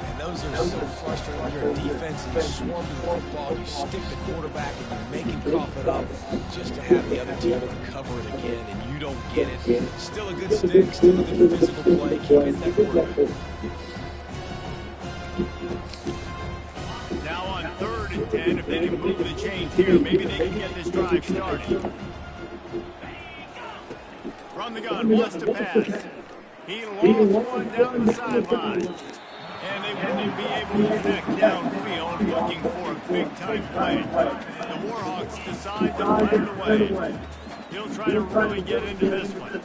And those are so frustrating when you're a defense and you swarm the football, you stick the quarterback, and you make him cough it up just to have the other team recover it again, and you don't get it. Still a good stick, still a good physical play. Keep in that quarterback. Now on 3rd and 10, if they can move the chains here, maybe they can get this drive started. From the gun, wants to pass. He lost one down the sideline. And they won't be able to connect downfield, looking for a big-time play. The Warhawks decide to punt it away. He'll try to really get into this one.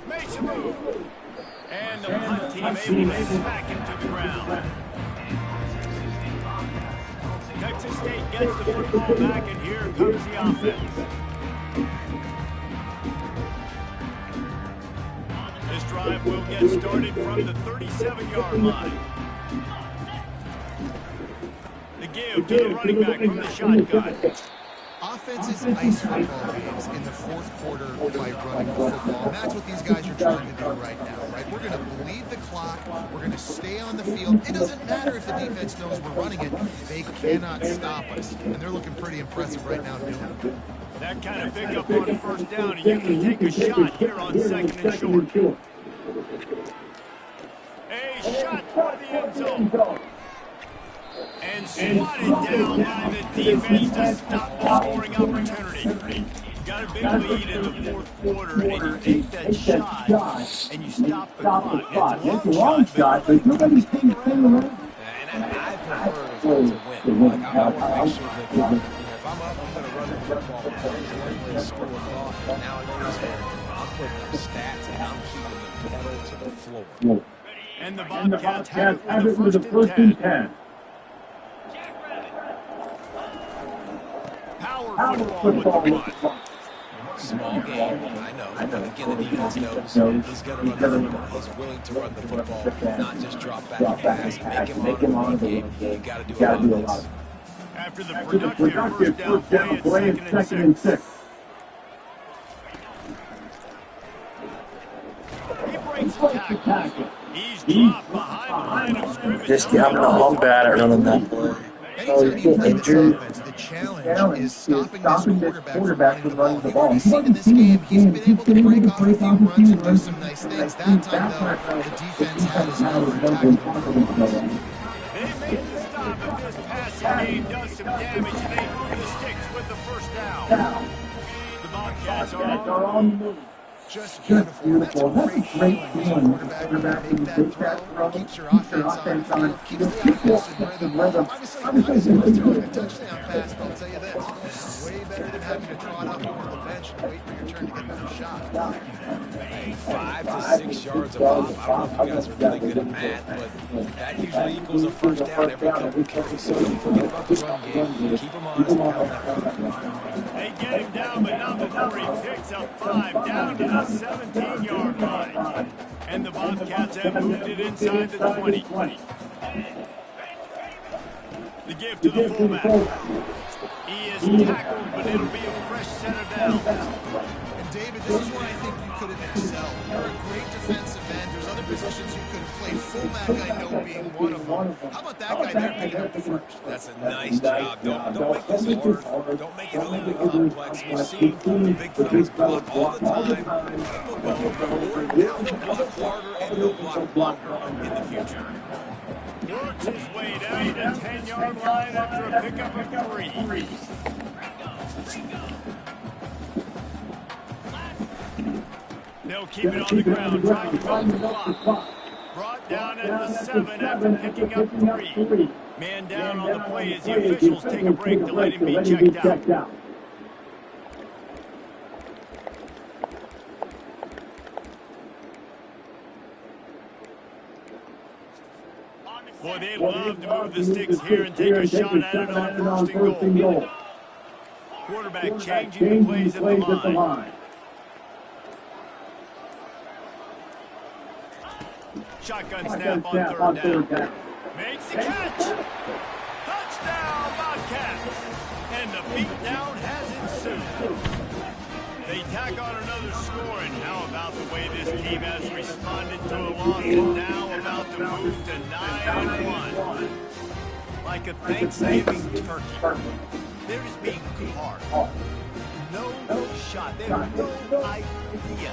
Makes a move. And the punt team able to smack him to the ground. Texas State gets the football back, and here comes the offense. This drive will get started from the 37-yard line. The give to the running back from the shotgun. Offenses ice football games in the fourth quarter by running the football. And that's what these guys are trying to do right now, right? We're going to bleed the clock. We're going to stay on the field. It doesn't matter if the defense knows we're running it. They cannot stop us. And they're looking pretty impressive right now doing it. That kind of pickup on first down, and you can take a shot here on second and short. A shot for the end zone. And swatted down by the defense to stop the scoring opportunity. Got a big lead in the fourth quarter, and you take that shot, and you stop the clock. It's a long shot, but nobody's paying around. And I prefer to win. Like, I want to make sure that if I'm up, I'm going to run the football. There's definitely a school of thought nowadays where I'm putting up stats and I'm keeping the pedal to the floor. And the Bobcats have it with the first and 10. Power football with the punt. Small game, I know. Again, the defense knows he's going to run the football. He's willing to run the football, not just drop back and pass. Make him on the game. You got to do a lot of this. After the productive first down play at second and 6. He breaks the tackle. He's dropped behind the line of scrimmage. Just having a hump at it running that play. Anytime you play this offense, the challenge is stopping this quarterback from running the ball. You've seen in this game, he's been able to break off a few runs and do some nice things. That time, though, the defense had his number and tackled him. They made the stop, but this passing game does some damage, and they move the sticks with the first down. The Bobcats are on the move. Just beautiful. That's a great feeling as a quarterback to make that throw, keeps your offense on, keeps the offense in rhythm. Obviously, throwing a touchdown pass, but I'll tell you this, way better than having to trot up over the bench and wait for your turn to get another shot. Hey, 5 to 6 yards above. I don't know if you guys are really good at math, but that usually equals a first down every couple carries. So forget about the run game. Keep them honest and pound that. They get him down, but not before he picks up 5 down to the 17-yard line. And the Bobcats have moved it inside the 20. The give to the fullback. He is tackled, but it'll be a fresh set of downs. And David, this is where I think you could have excelled. You're a great defensive end. There's other positions you could have played. Fullback, I know, being one of them. How about that guy there picking up the first? That's a nice job. Don't make this hard. Don't make it overly complex. We've seen the big fellas block all the time. Now they'll block harder and they'll block longer in the future. Works his way down to the 10-yard line after a pickup of 3. They'll keep it on the ground, trying to run the block. Brought down at the 7 after picking up 3. Man down on the play as the officials take a break to let him be checked out. Boy, they love to move the sticks here and take a shot at it on first and goal. Quarterback changing the plays at the line. Shotgun snap on third down. Makes the catch. Touchdown, Bobcats. And the beatdown has ensued. They tack on another score, and how about the way this team has responded to a loss and now about to move to 9-1. Like a Thanksgiving turkey. They're just being hard. No shot. They have no idea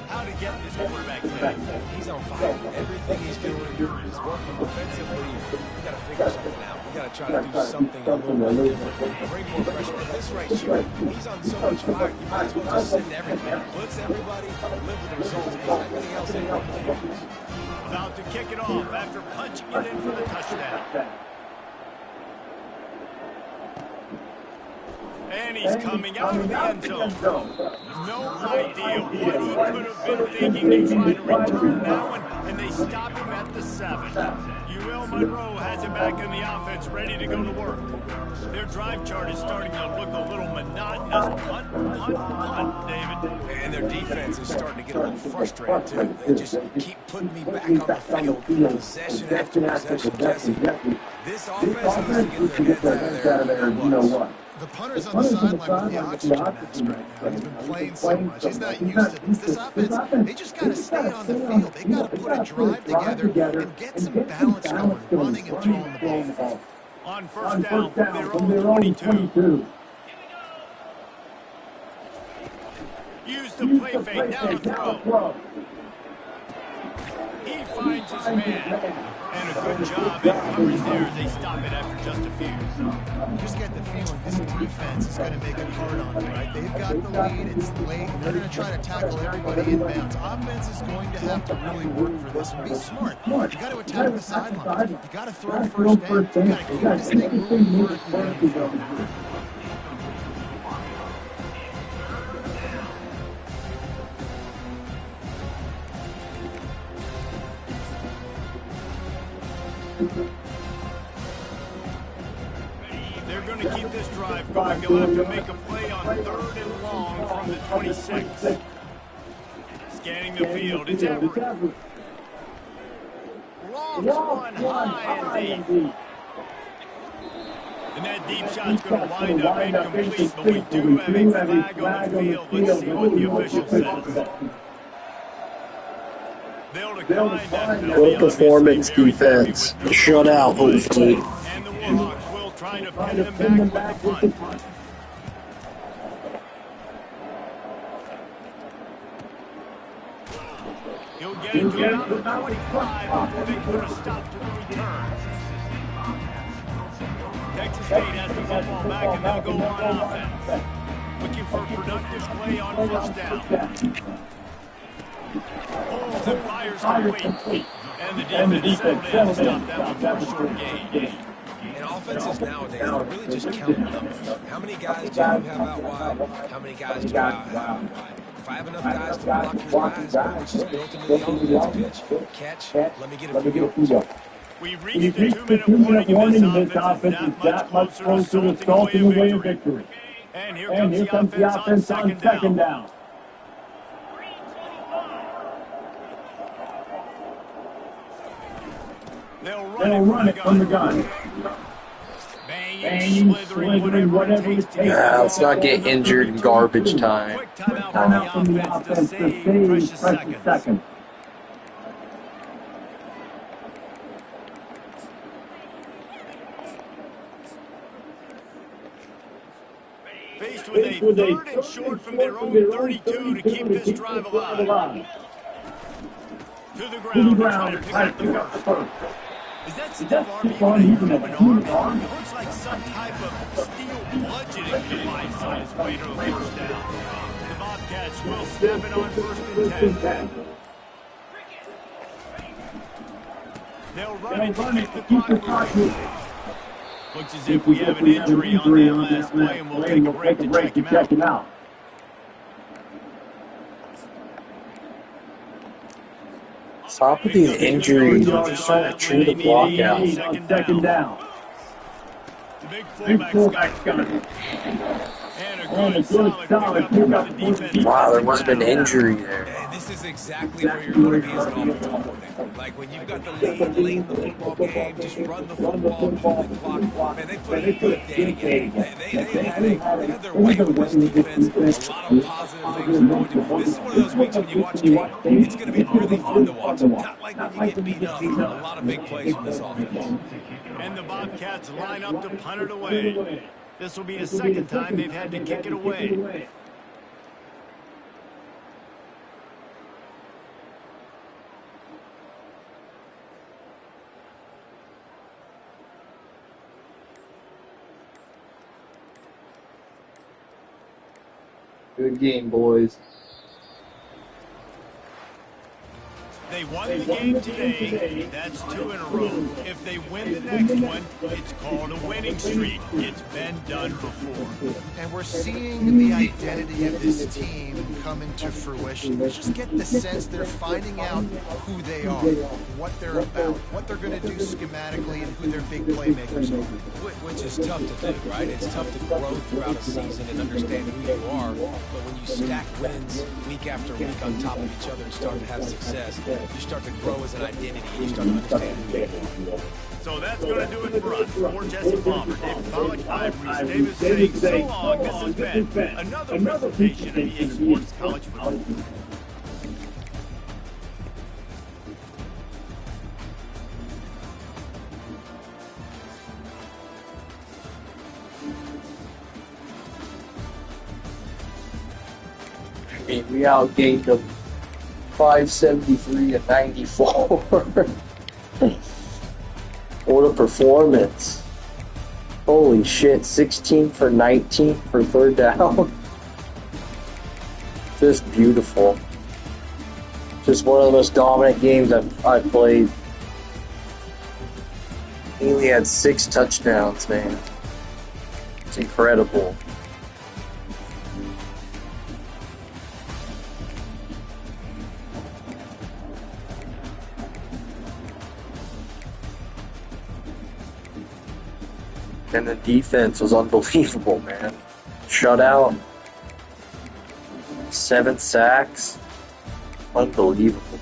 how to get this quarterback today. He's on fire. Everything he's doing is working offensively. We got to figure something out. We got to try to do something a little bit different. Bring more pressure. But this right here, he's on so much fire. You might as well just send everybody. Blitz everybody. Live with the results. There's nothing else anyone can do. About to kick it off after punching it in for the touchdown. And he's coming out of the end zone. No idea what he could have been thinking. They try to return that one, and they stop him at the 7. ULM has him back in the offense, ready to go to work. Their drive chart is starting to look a little monotonous. Punt, punt, punt, David. And their defense is starting to get a little frustrated, too. They just keep putting me back on the field, possession after possession. Jesse, this offense needs to get their heads out of there. You know what? The punter's on the sideline with the oxygen mask right now. He's been playing so much. He's not used to this. This offense, they just got to stay on the field. They got to put a drive together and get some balance going, running and throwing the ball. On first down from their own 22. Use the play fake, now to throw. He finds his man. And a good job in coverage there as they stop it after just a few. You just get the feeling this defense is going to make it hard on them, right? They've got the lead, it's late, and they're going to try to tackle everybody inbounds. Offense is going to have to really work for this and be smart. You got to attack the sideline. You got to throw first down. You got to keep this thing moving vertically. They're going to keep this drive going. They'll have to make a play on 3rd and long from the 26. Scanning the field, it's Everett. Lofts one high and deep. And that deep shot's going to wind up incomplete, but we do have a flag on the field. Let's see what the official says. They'll decline that. What a performance, defense. Shutout, hopefully. And the Warhawks will try to pin them back with the punt. He'll get it to about the 25 before they put a stop to the return. Texas State has the football back and they'll go on offense. Looking for a productive play on first down. Holds and fires complete. And the defense settled in to stop that one for a short gain. And offenses nowadays are really just counting numbers. How many guys do you have out wide? How many guys do I have out wide? If I have enough guys to block your guys, which is built into the offense pitch, catch, let me get a few yards. We've reached the 2-minute warning, and this offense is that much closer to salting away a victory. And here comes the offense on second down. They'll run it from the gun. Banging, slithering, whatever it takes. Let's not get injured in garbage time. Quick timeout from the offense to save precious seconds. Faced with a 3rd and short from their own 32 to keep this drive alive. To the ground to try to pick up the first. Is that stiff arm even an arm? It looks like some type of steel bludgeoning device on his way to the first down. The Bobcats will snap it on 1st and 10. They'll run it to keep the clock moving. Looks as if we have an injury on that last play, and we'll take a break to check him out. Stop with these injuries. We're just trying to chew the block out. Second down. The big fullback's got it. And a good solid pickup for the defense. Wow, there must have been an injury there. And this is exactly where you're going to be as an offensive coordinator. Like when you've got the lead late in the football game, just run the football, move the clock. Man, they put a good day together. They had their way with this defense. A lot of positive things going to. This is one of those weeks when you watch game, it's going to be really fun to watch. Not like when you get beat up. A lot of big plays from this offense. And the Bobcats line up to punt it away. This will be the second time they've had to kick it away. Good game, boys. They won the game today. That's 2 in a row. If they win the next one, it's called a winning streak. It's been done before. And we're seeing the identity of this team come into fruition. You just get the sense they're finding out who they are, what they're about, what they're going to do schematically, and who their big playmakers are. Which is tough to do, right? It's tough to grow throughout a season and understand who you are. But when you stack wins week after week on top of each other and start to have success, You start to grow as an identity. You start to understand who you are. So that's going to do it for us. For Jesse Palmer, David Pollack, I'm Reese Davis saying so long. This has been another presentation of EA Sports College Football. I mean, we outgained them 573 to 94. What a performance. Holy shit, 16 for 19 for third down. Just beautiful. Just one of the most dominant games I've played. He only had 6 touchdowns, man. It's incredible. And the defense was unbelievable, man. Shutout. 7 sacks. Unbelievable.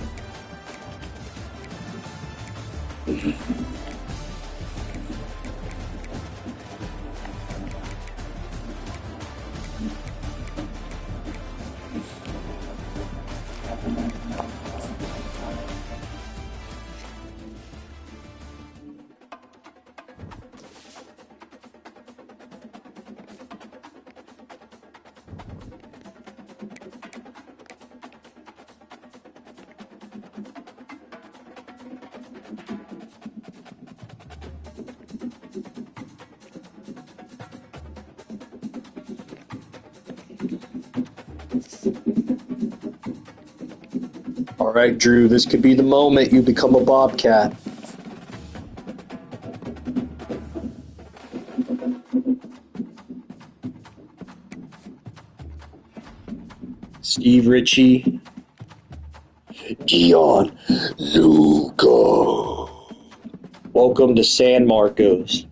All right, Drew, this could be the moment you become a Bobcat. Steve Ritchie. Dion Luca. Welcome to San Marcos.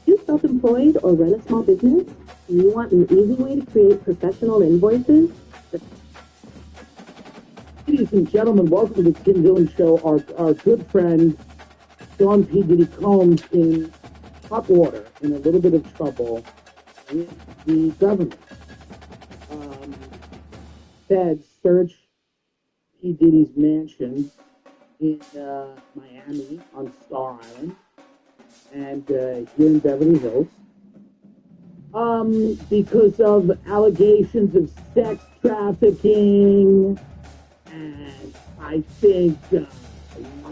You self-employed or run a small business? Do you want an easy way to create professional invoices? Ladies and gentlemen, welcome to the Tim Dillon Show. Our good friend, Sean P. Diddy Combs, in hot water, in a little bit of trouble with the government. Feds search P. Diddy's mansion in Miami on Star Island and here in Beverly Hills because of allegations of sex trafficking and I think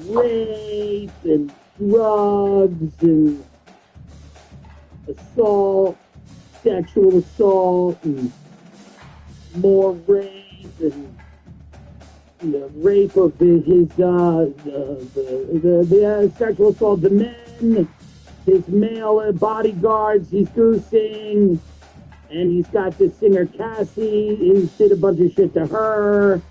rape and drugs and assault, sexual assault and more rape and the rape of his sexual assault of the men, his male bodyguards, he's goosing, and he's got this singer Cassie, he did a bunch of shit to her,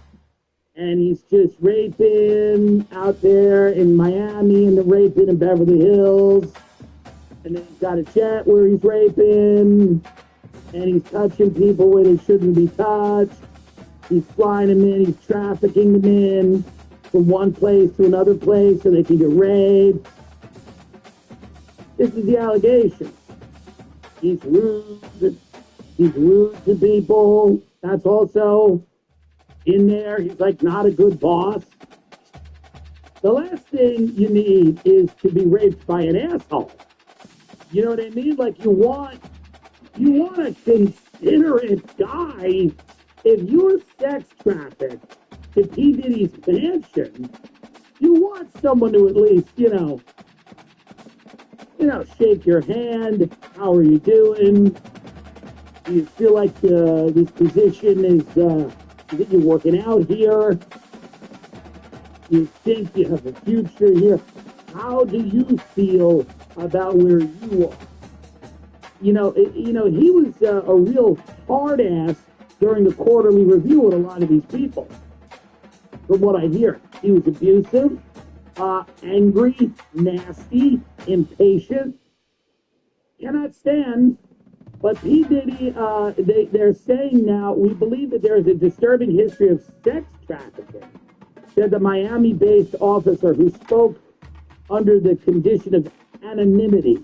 and he's just raping out there in Miami and the raping in Beverly Hills, and then he's got a jet where he's raping, and he's touching people where they shouldn't be touched. He's flying them in, he's trafficking them in from one place to another place so they can get raped. This is the allegation. He's rude to people. That's also in there. He's like not a good boss. The last thing you need is to be raped by an asshole. You know what I mean? Like you want a considerate guy. If you're sex trafficked to P. Diddy's mansion, you want someone to at least, shake your hand. How are you doing? Do you feel like this position is that you're working out here? You think you have a future here. How do you feel about where you are? He was a real hard ass during the quarterly review with a lot of these people. From what I hear, he was abusive, angry, nasty, impatient. Cannot stand. But P. Diddy, they're saying now, we believe that there is a disturbing history of sex trafficking. Said the Miami-based officer who spoke under the condition of anonymity.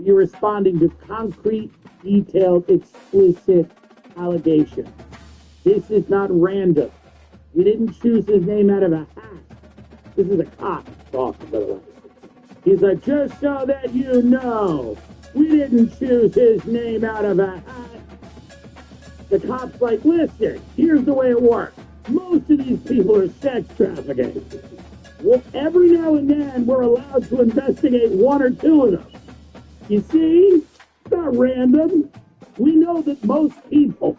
You're responding to concrete, detailed, explicit allegations. This is not random. We didn't choose his name out of a hat. This is a cop talking, by the way. He's like, just so that you know, we didn't choose his name out of a hat. The cop's like, listen, here's the way it works. Most of these people are sex trafficking. Well, every now and then, we're allowed to investigate one or two of them. You see? It's not random. We know that most people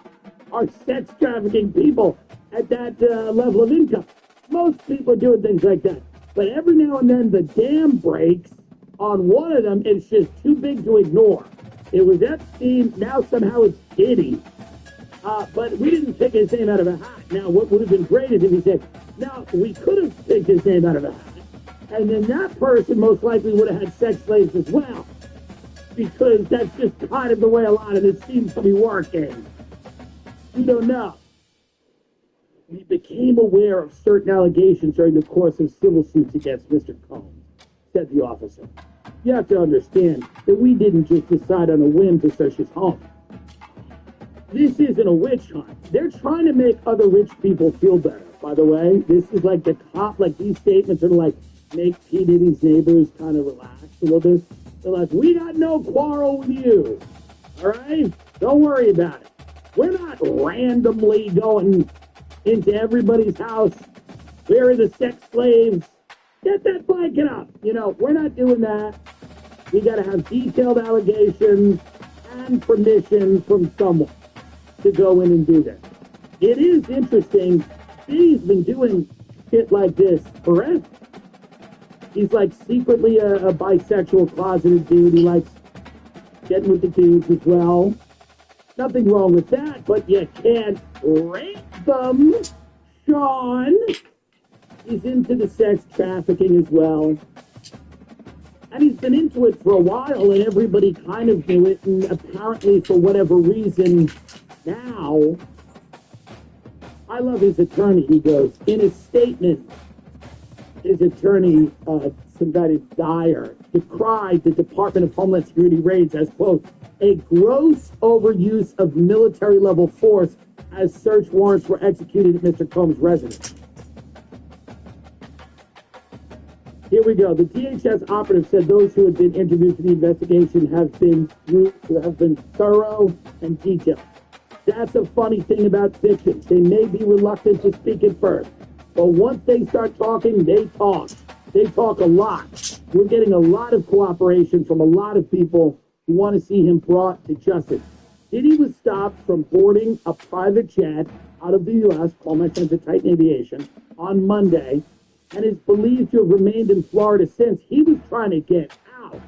are sex trafficking people at that level of income. Most people are doing things like that. But every now and then, the dam breaks on one of them. It's just too big to ignore. It was Epstein. Now somehow it's Diddy. But we didn't pick his name out of a hat. Now, what would have been great is if he said, now, we could have picked his name out of a hat. And then that person most likely would have had sex slaves as well. Because that's just kind of the way a lot of this seems to be working. We don't know. We became aware of certain allegations during the course of civil suits against Mr. Combs, said the officer. You have to understand that we didn't just decide on a whim to search his home. This isn't a witch hunt. They're trying to make other rich people feel better, by the way. This is like the cop, like these statements are like, make P. Diddy's neighbors kind of relax a little bit. They're like, we got no quarrel with you. All right? Don't worry about it. We're not randomly going into everybody's house. Where are the sex slaves? Get that blanket up. We're not doing that. We got to have detailed allegations and permission from someone to go in and do that. It is interesting. Diddy's been doing shit like this forever. He's like secretly a bisexual closeted dude. He likes getting with the dudes as well. Nothing wrong with that, but you can't rape them. Sean is into the sex trafficking as well. And he's been into it for a while, and everybody kind of knew it, and apparently for whatever reason, now, I love his attorney. He goes, in his statement, his attorney, some guy named Dyer, decried the Department of Homeland Security raids as, quote, a gross overuse of military-level force as search warrants were executed at Mr. Combs' residence. Here we go. The DHS operative said those who had been introduced to the investigation have been thorough and detailed. That's a funny thing about fiction. They may be reluctant to speak at first, but once they start talking, they talk. They talk a lot. We're getting a lot of cooperation from a lot of people who want to see him brought to justice. Diddy was stopped from boarding a private jet out of the U.S., call my friends at Titan Aviation, on Monday, and is believed to have remained in Florida since. He was trying to get out.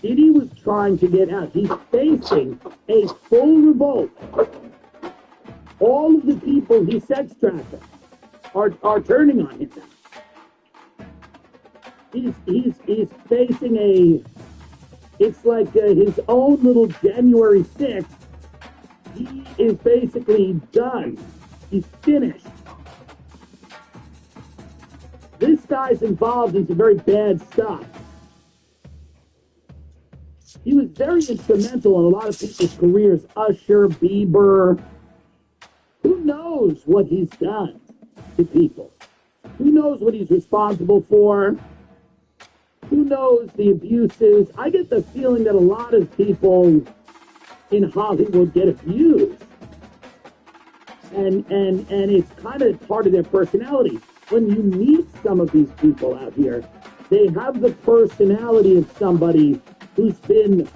Diddy was trying to get out. He's facing a full revolt. All of the people he sex trafficked are turning on him now. He's facing it's like his own little January 6th. He is basically done. He's finished. This guy's involved in some very bad stuff. He was very instrumental in a lot of people's careers. Usher, Bieber. Who knows what he's done to people? Who knows what he's responsible for? Who knows the abuses? I get the feeling that a lot of people in Hollywood get abused. And it's kind of part of their personality. When you meet some of these people out here, they have the personality of somebody who's been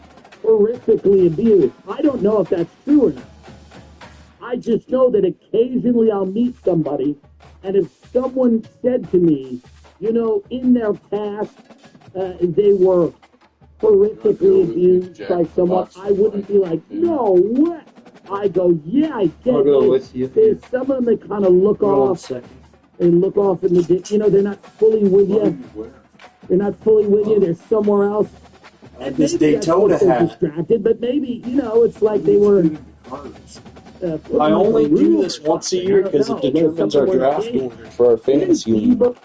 horrifically abused. I don't know if that's true or not. I just know that occasionally I'll meet somebody And if someone said to me, you know, in their past, they were horrifically abused by someone, I wouldn't be like, no way. I go, yeah, I get I'll go it. with you. There's some of them that kind of look off. They look off in the, you know, they're not fully with you. They're not fully with you. They're somewhere else. And This maybe that's Daytona what they're hat. distracted, but maybe, you know, it's like they were. I only do this once a year because it determines our draft order for our fantasy league.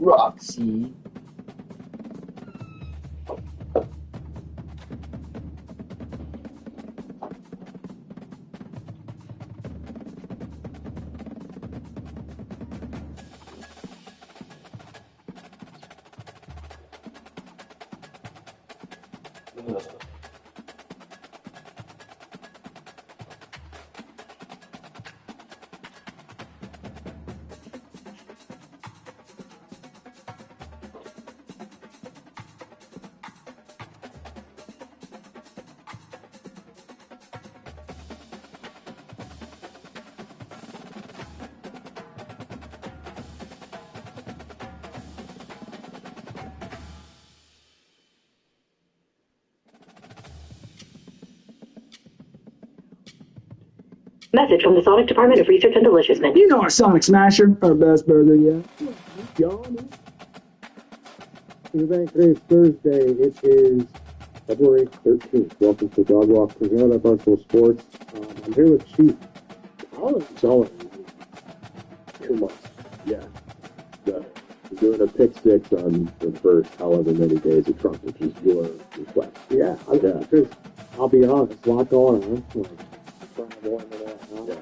Roxy. Message from the Sonic Department of Research and Deliciousness. You know our Sonic Smasher, our best burger yet. Y'all. Today's Thursday. It is February 13th. Welcome to Dog Walk presented by Barstool Sports. I'm here with Chief. It's only 2 months. Yeah. We're doing a pick six on the first however many days of Trump, which is your request. Yeah. Because I'll be honest, a lot going on. Yeah.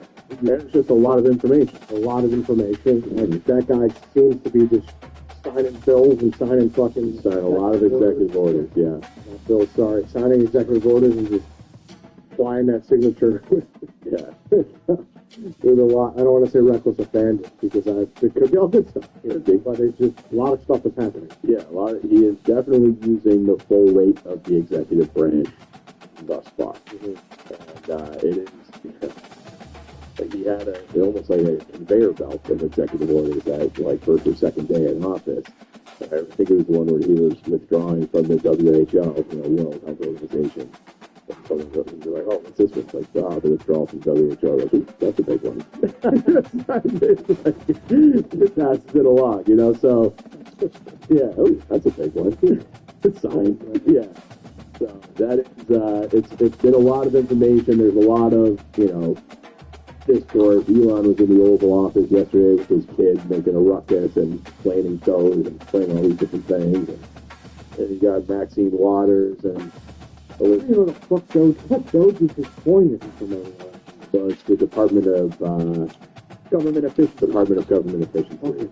There's just a lot of information. And that guy seems to be just signing bills and signing a lot of executive orders. Yeah. I feel sorry. Signing executive orders and just applying that signature. Yeah. With a lot. I don't want to say reckless abandon because it could be all good stuff. But it's just a lot of stuff is happening. Yeah. He is definitely using the full weight of the executive branch thus far. And it is. Like he had almost like a conveyor belt of executive orders that, like, first or second day in office. I think it was the one where he was withdrawing from the WHO, World Health Organization. And someone goes and like, oh, what's this one? Like, the withdrawal from WHO. Like, that's a big one. That's been a lot, So, yeah, that's a big one. It's signed. Yeah. So that is, it's been a lot of information. There's a lot of, discord. Elon was in the Oval Office yesterday with his kid making a ruckus and explaining shows and explaining all these different things. And you got Maxine Waters and... I don't know what the fuck Doge is just pointing from everywhere. So it's the Department of Government Efficiency. Department of Government Efficiency. Okay.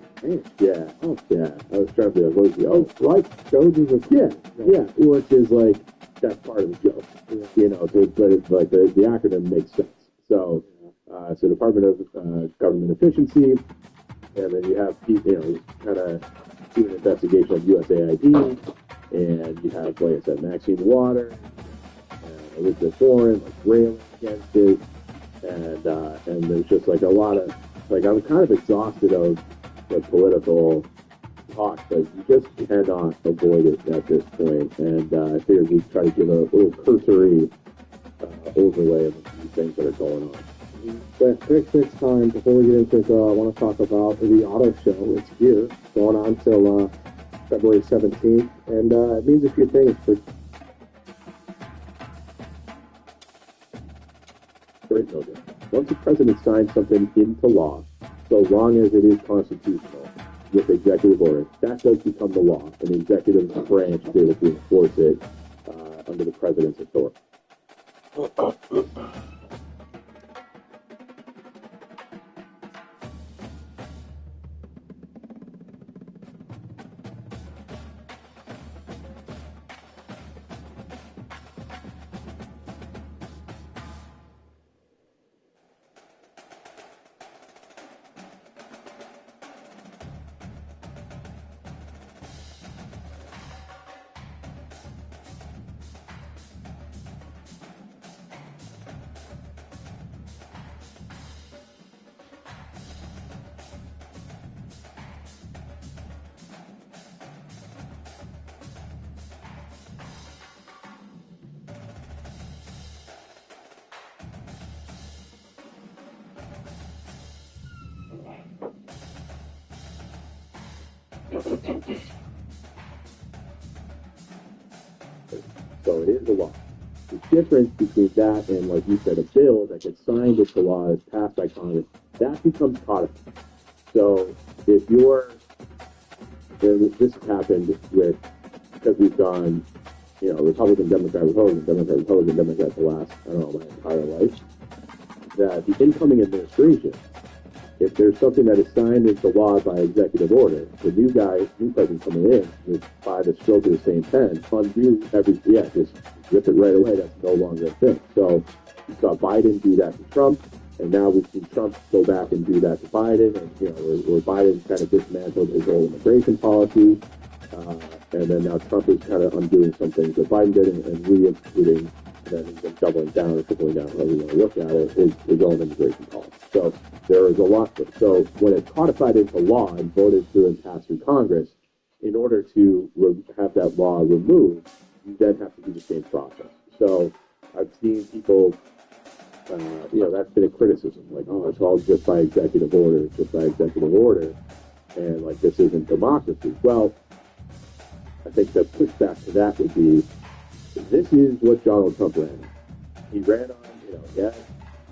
Yeah. Oh, yeah. I was trying to be like, what is the... Oh, right. Doge is a... Yeah. Which is like, that's part of the joke. Yeah. But it's like the acronym makes sense. So... So Department of Government Efficiency, and then you have kind of do an investigation of USAID, and you have, like I said, Maxine Water, and Elizabeth Warren, like railing against it, and there's just like a lot of, like, I'm kind of exhausted of the political talk, but you just cannot avoid it at this point, and I figured we'd try to give a little cursory overlay of the things that are going on. But pick six time, before we get into it, I want to talk about the auto show. It's here, going on till February 17th, and it means a few things for great notice. Once the president signs something into law, so long as it is constitutional with executive order, that does become the law, and the executive branch is able to enforce it under the president's authority. So it is a law. The difference between that and, like you said, a bill that gets signed into law is passed by Congress, that becomes codified. So if you're, this happened with, because we've gone, Republican, Democrat, Republican, Democrat, Republican, Democrat the last, I don't know, my entire life, that the incoming administration, if there's something that is signed into law by executive order, the new president coming in, just by the stroke of the same pen, undo just rip it right away. That's no longer a thing. So we saw Biden do that to Trump, and now we've seen Trump go back and do that to Biden, and where Biden kind of dismantled his whole immigration policy, and then now Trump is kind of undoing some things that Biden did and reinstituting, and then he's been doubling down or tripling down, however you want to look at it, his own immigration policy. So there is a lot. So when it's codified into law and voted through and passed through Congress, in order to have that law removed, you then have to do the same process. So I've seen people, that's been a criticism, like, oh, it's all just by executive order, and like this isn't democracy. Well, I think the pushback to that would be, this is what Donald Trump ran on. He ran on,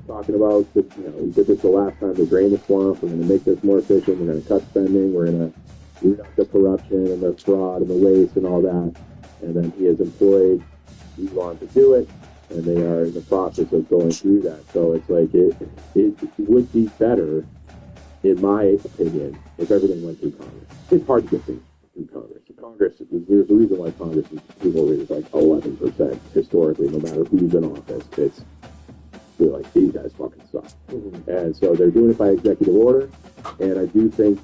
talking about, he did this the last time to drain the swamp, we're going to make this more efficient, we're going to cut spending, we're going to root out the corruption and the fraud and the waste and all that. And then he has employed Elon to do it, and they are in the process of going through that. So it's like, it would be better, in my opinion, if everything went through Congress. It's hard to get things through Congress. There's a reason why Congress approval rate is like 11% historically, no matter who's in office. They're like, these guys fucking suck. Mm-hmm. And so they're doing it by executive order, and I do think,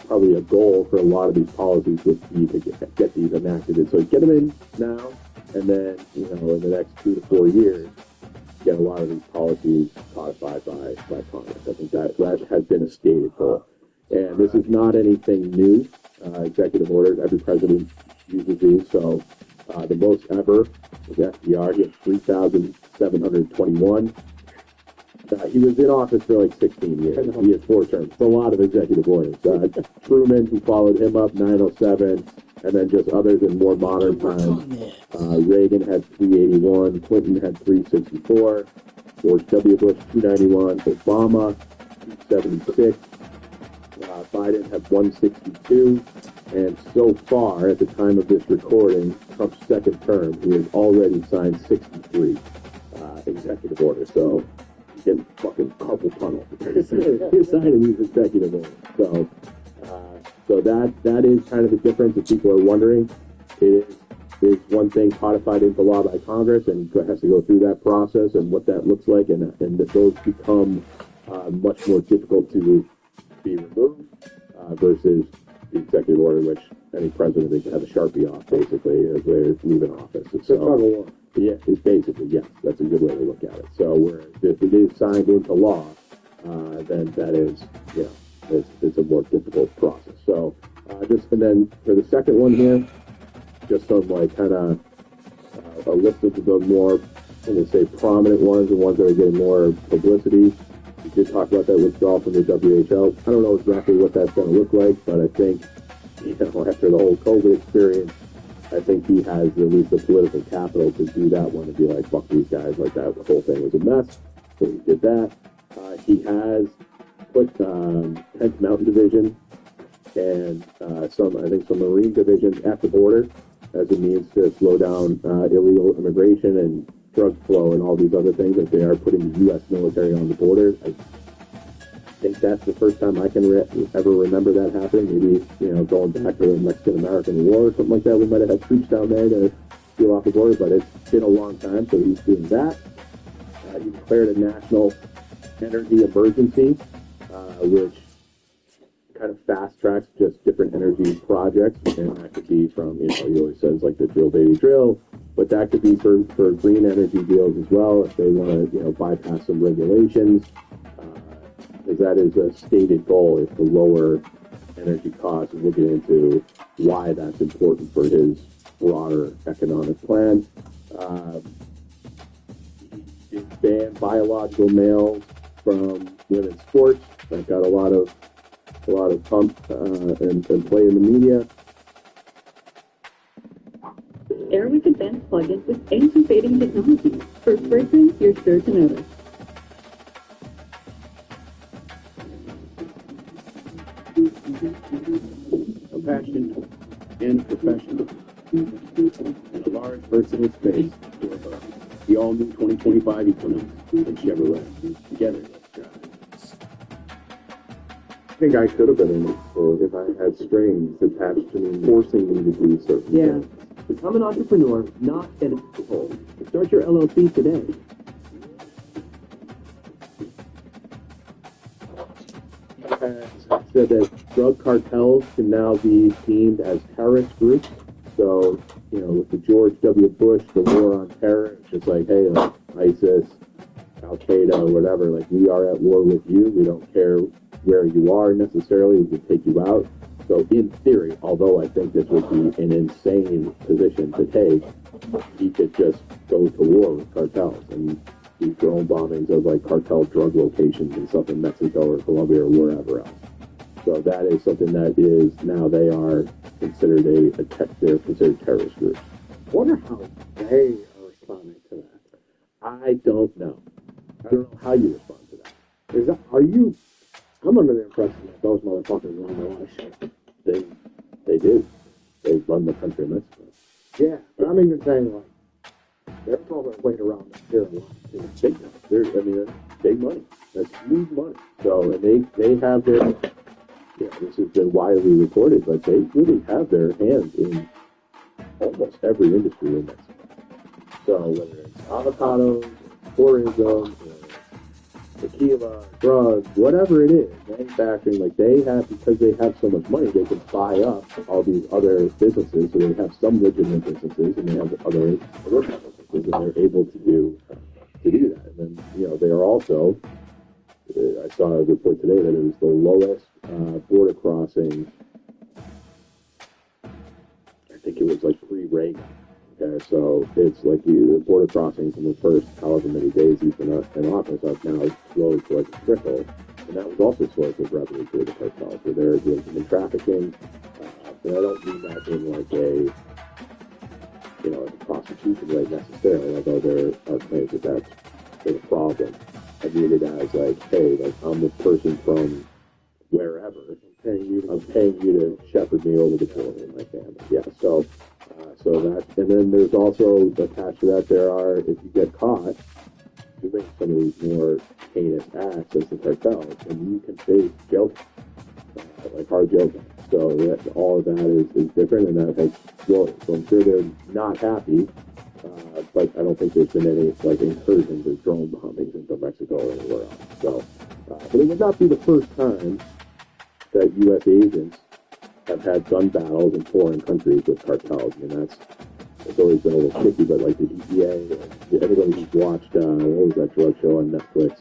probably a goal for a lot of these policies would be to get these enacted. So get them in now, and then, in the next 2 to 4 years, get a lot of these policies codified by Congress. I think that has been a stated goal. And this is not anything new. Executive orders, every president uses these. So the most ever was FDR. He had 3,721. He was in office for like 16 years. He had 4 terms. It's a lot of executive orders. Truman, who followed him up, 907, and then just others in more modern times. Reagan had 381. Clinton had 364. George W. Bush, 291. Obama, 276. Biden had 162. And so far, at the time of this recording, Trump's second term, he has already signed 63 executive orders. So he's getting fucking carpal tunnel. He's signing these executive orders. So that is kind of the difference if people are wondering. It is one thing codified into law by Congress and has to go through that process and what that looks like, and that those become much more difficult to be removed versus the executive order, which any president can have a Sharpie off, basically, as they're leaving office. So, yeah, it's basically, yes, that's a good way to look at it. So, if it is signed into law, then that is, it's a more difficult process. So, and then for the second one here, just some like kind of a list of the more, I'm going to say, prominent ones, the ones that are getting more publicity. We did talk about that withdrawal from the WHO. I don't know exactly what that's going to look like, but I think, after the whole COVID experience, I think he has at least the political capital to do that one and be like, fuck these guys, like that. The whole thing was a mess. So he did that. He has put 10th Mountain Division and some Marine divisions at the border as a means to slow down illegal immigration and drug flow and all these other things, that they are putting the U.S. military on the border. I think that's the first time I can ever remember that happening. Maybe, going back to the Mexican-American War or something like that, we might have had troops down there to seal off the border, but it's been a long time, so he's doing that. He declared a national energy emergency, which kind of fast tracks just different energy projects, and that could be from, he always says like the drill baby drill, but that could be for green energy deals as well, if they want to, bypass some regulations, because that is a stated goal, is to lower energy costs, and we'll get into why that's important for his broader economic plan. He banned biological males from women's sports. That got a lot of a lot of pump and play in the media. Airwick Advanced plugins with anti-fading technology. For fragrance you're sure to notice. A passion and professional in a large, versatile space for the all-new 2025 Equinox from Chevrolet. Together, let's drive. I think I could have been in it if I had strings attached to me, forcing me to do certain things. Become an entrepreneur, not an asshole. Start your LLC today. Has said that drug cartels can now be deemed as terrorist groups. So, with the George W. Bush, the war on terror, it's just like, hey, like ISIS, Al Qaeda, or whatever, like we are at war with you. We don't care where you are necessarily. We can take you out. So in theory, although I think this would be an insane position to take, he could just go to war with cartels and do drone bombings of like cartel drug locations and stuff in Mexico or Colombia or wherever else. So that is something that is now they are considered they're considered terrorist groups. I wonder how they are responding to that. I don't know. I don't know how you respond to that. I'm under the impression that those motherfuckers run a lot of shit. They do. They run the country in Mexico. Yeah, but I'm even saying, like, they're throwing their weight around here a lot. It's big now. That's big money. That's huge money. So, and they have their, this has been widely reported, but they really have their hands in almost every industry in Mexico. So, whether it's avocados, tourism, tequila, drugs, whatever it is, manufacturing, like they have, because they have so much money, they can buy up all these other businesses, so they have some legitimate businesses, and they have other businesses, and they're able to do that. And then, they are also, I saw a report today that it was the lowest border crossing, I think it was like pre-Reagan. Okay, so it's like the border crossings in the first however many days he's been in office have now slowed to like a trickle, and that was also source of revenue to the cartels. So they're doing human trafficking, but I don't mean that in like a prostitution rate necessarily, although there are claims that that's been a problem. I mean it as like, hey, like I'm this person from wherever, I'm paying you to shepherd me over the border and my family. Yeah, so that, and then there's also attached to that, there are, if you get caught doing some of these more heinous acts as the cartels, and you can face jail time, like hard jail time. So that, all of that is different, and that has exploded. So I'm sure they're not happy, but I don't think there's been any like incursions or drone bombings into Mexico or anywhere else. So, but it would not be the first time that U.S. agents have had gun battles in foreign countries with cartels. I mean, it's always been a little sticky, but like the DEA, anybody who's watched, what was that drug show on Netflix?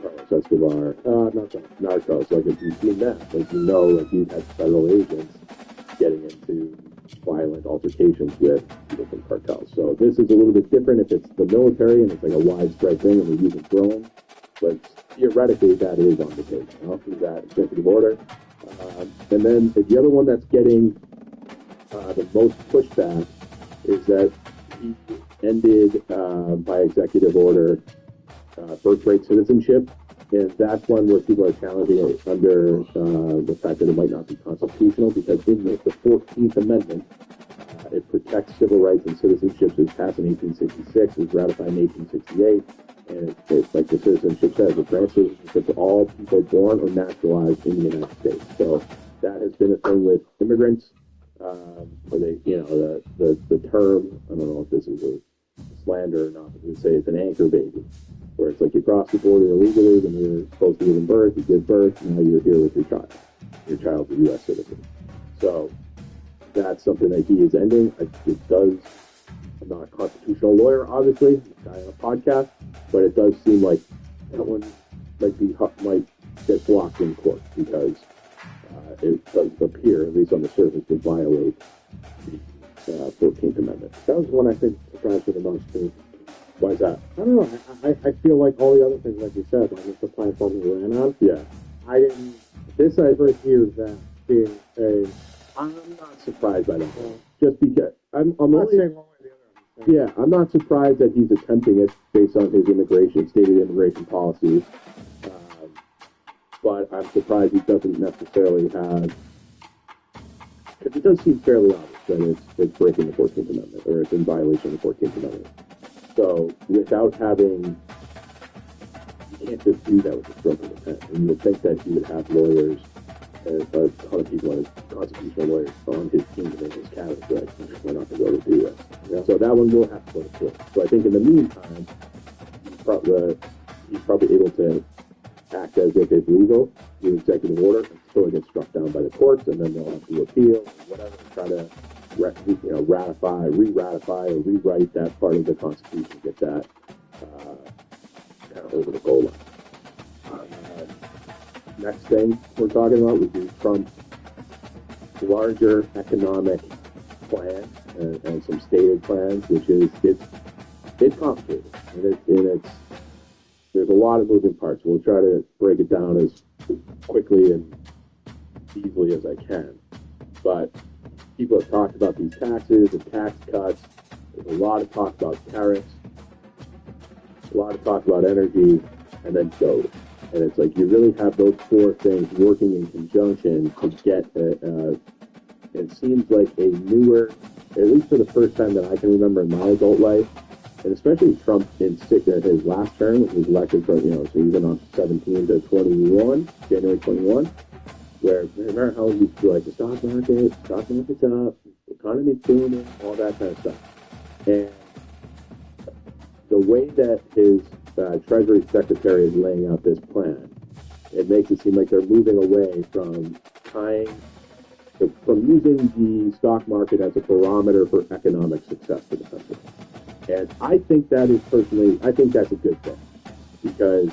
Carlos Escobar, Narcos, like if you've seen that, like like you've had federal agents getting into violent altercations with different cartels. So this is a little bit different if it's the military and it's like a widespread thing and they're using drones, but theoretically that is on the table, through that executive order. And then the other one that's getting the most pushback is that he ended by executive order birthright citizenship, and that's one where people are challenging it under the fact that it might not be constitutional, because in the 14th Amendment, it protects civil rights and citizenship. It was passed in 1866, it was ratified in 1868, and it's like the citizenship says, it grants citizenship to all people born or naturalized in the United States. So that has been a thing with immigrants, where they, the term, I don't know if this is a slander or not, but they say it's an anchor baby, where it's like you cross the border illegally, then you're supposed to give birth, you give birth, now you're here with your child. Your child's a U.S. citizen. So that's something that he is ending. It does, I'm not a constitutional lawyer, obviously, guy on a podcast, but it does seem like that one might get blocked in court, because it does appear, at least on the surface, to violate the 14th Amendment. That was one I think surprised me the most, too. Why is that? I don't know. I feel like all the other things, like you said, like the platform we ran on. Yeah. I didn't this I right here is that being a. I'm not surprised by that. Just because I'm not saying only. one way or the other. Yeah, I'm not surprised that he's attempting it based on his stated immigration policies. But I'm surprised he doesn't necessarily have. Because it does seem fairly obvious that it's breaking the 14th Amendment, or it's in violation of the 14th Amendment. So without having, you can't just do that with a stroke of a pen. And you would think that he would have lawyers, a ton of people, constitutional lawyers on his team to make his case, right? We're not going to go to do this. Yeah. So that one will have to go to court. So I think in the meantime, he's probably able to act as if it's legal, the executive order, until it gets struck down by the courts, and then they'll have to appeal, or whatever, try to ratify, re-ratify, or rewrite that part of the Constitution, get that kind of over the goal line. Next thing we're talking about would be Trump's larger economic plan and some stated plans, which is it's complicated, and it's there's a lot of moving parts. We'll try to break it down as quickly and easily as I can. But people have talked about these taxes and tax cuts. There's a lot of talk about tariffs, a lot of talk about energy, and then DOGE. And it's like you really have those four things working in conjunction to get it seems like a newer, at least for the first time that I can remember in my adult life, and especially Trump in his last term, which was elected for, so he's been on 17 to 21, January 21, where remember how he used to be like the stock market's up, the economy's booming, all that kind of stuff. And the way that his Treasury Secretary is laying out this plan, it makes it seem like they're moving away from using the stock market as a barometer for economic success for the country. And I think that is I think that's a good thing, because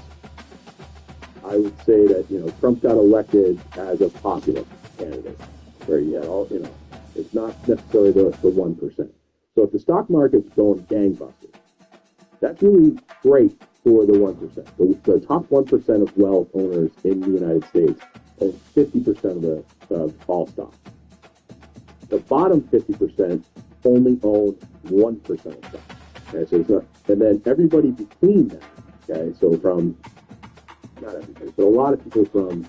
I would say that, Trump got elected as a popular candidate, where you had all, it's not necessarily the 1%. So if the stock market's going gangbusters, that's really great for the 1%. The top 1% of wealth owners in the United States own 50% of all stocks. The bottom 50% only own 1% of stocks. Okay, so it's not, and then everybody between that, okay, so from, not everybody, but a lot of people from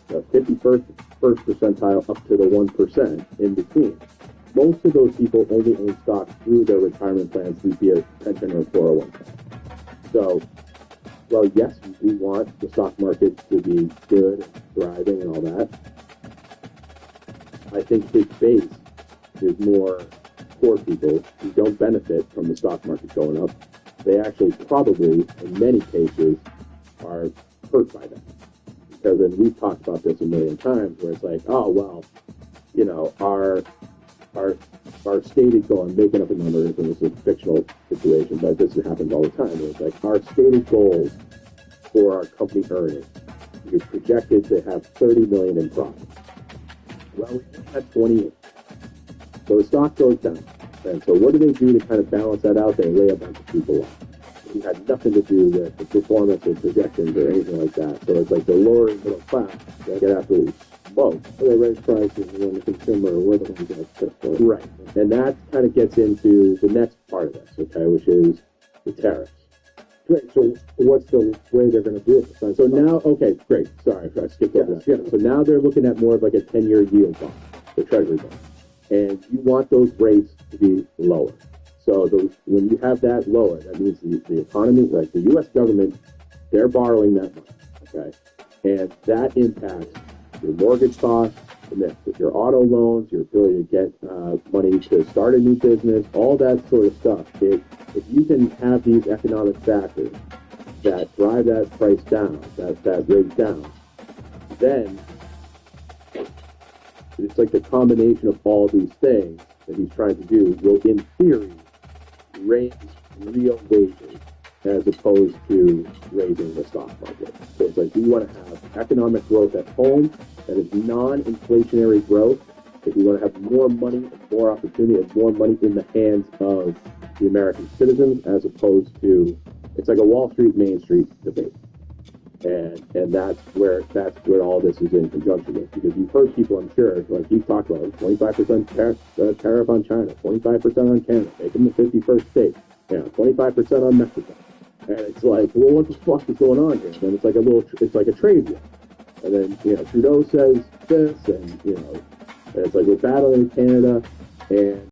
the 51st percentile up to the 1% in between. Most of those people only own stocks through their retirement plans, via pension or 401k. So, well, yes, we want the stock market to be good and thriving and all that. I think his base is more poor people who don't benefit from the stock market going up. They actually probably, in many cases, are hurt by that. Because then we've talked about this a million times, where it's like, oh, well, our stated goal, I'm making up a number, and this is a fictional situation, but this happens all the time, where it's like, our stated goals for our company earnings, you're projected to have $30 million in profit. Well, we only had 28. So the stock goes down. And so what do they do to kind of balance that out? They lay a bunch of people off. It had nothing to do with the performance or projections or anything like that. So it's like the lower and middle class, they get absolutely smoked. So they raise prices, and then the consumer, we're the ones who get pissed for it. Right. And that kind of gets into the next part of this, okay, which is the tariffs. Great. So what's the way they're going to do it? So now, okay, great. Sorry, I skipped over that. Yeah. So now they're looking at more of like a 10-year yield bond, the Treasury bond. And you want those rates to be lower. So when you have that lower, that means the economy, like the U.S. government, they're borrowing that money, okay? And that impacts your mortgage costs, your auto loans, your ability to get money to start a new business, all that sort of stuff. If you can have these economic factors that drive that price down, that rate down, then it's like the combination of all these things that he's trying to do will, in theory, raise real wages as opposed to raising the stock market. So it's like we want to have economic growth at home that is non-inflationary growth. If we want to have more money and more opportunity and more money in the hands of the American citizens as opposed to, it's like a Wall Street, Main Street debate. And that's where all this is in conjunction with, because you've heard people, I'm sure, like you've talked about, 25% tariff on China, 25% on Canada, make them the 51st state, 25% on Mexico, and it's like, well, what the fuck is going on here? And then it's like a trade war, and then Trudeau says this, and it's like we're battling Canada, and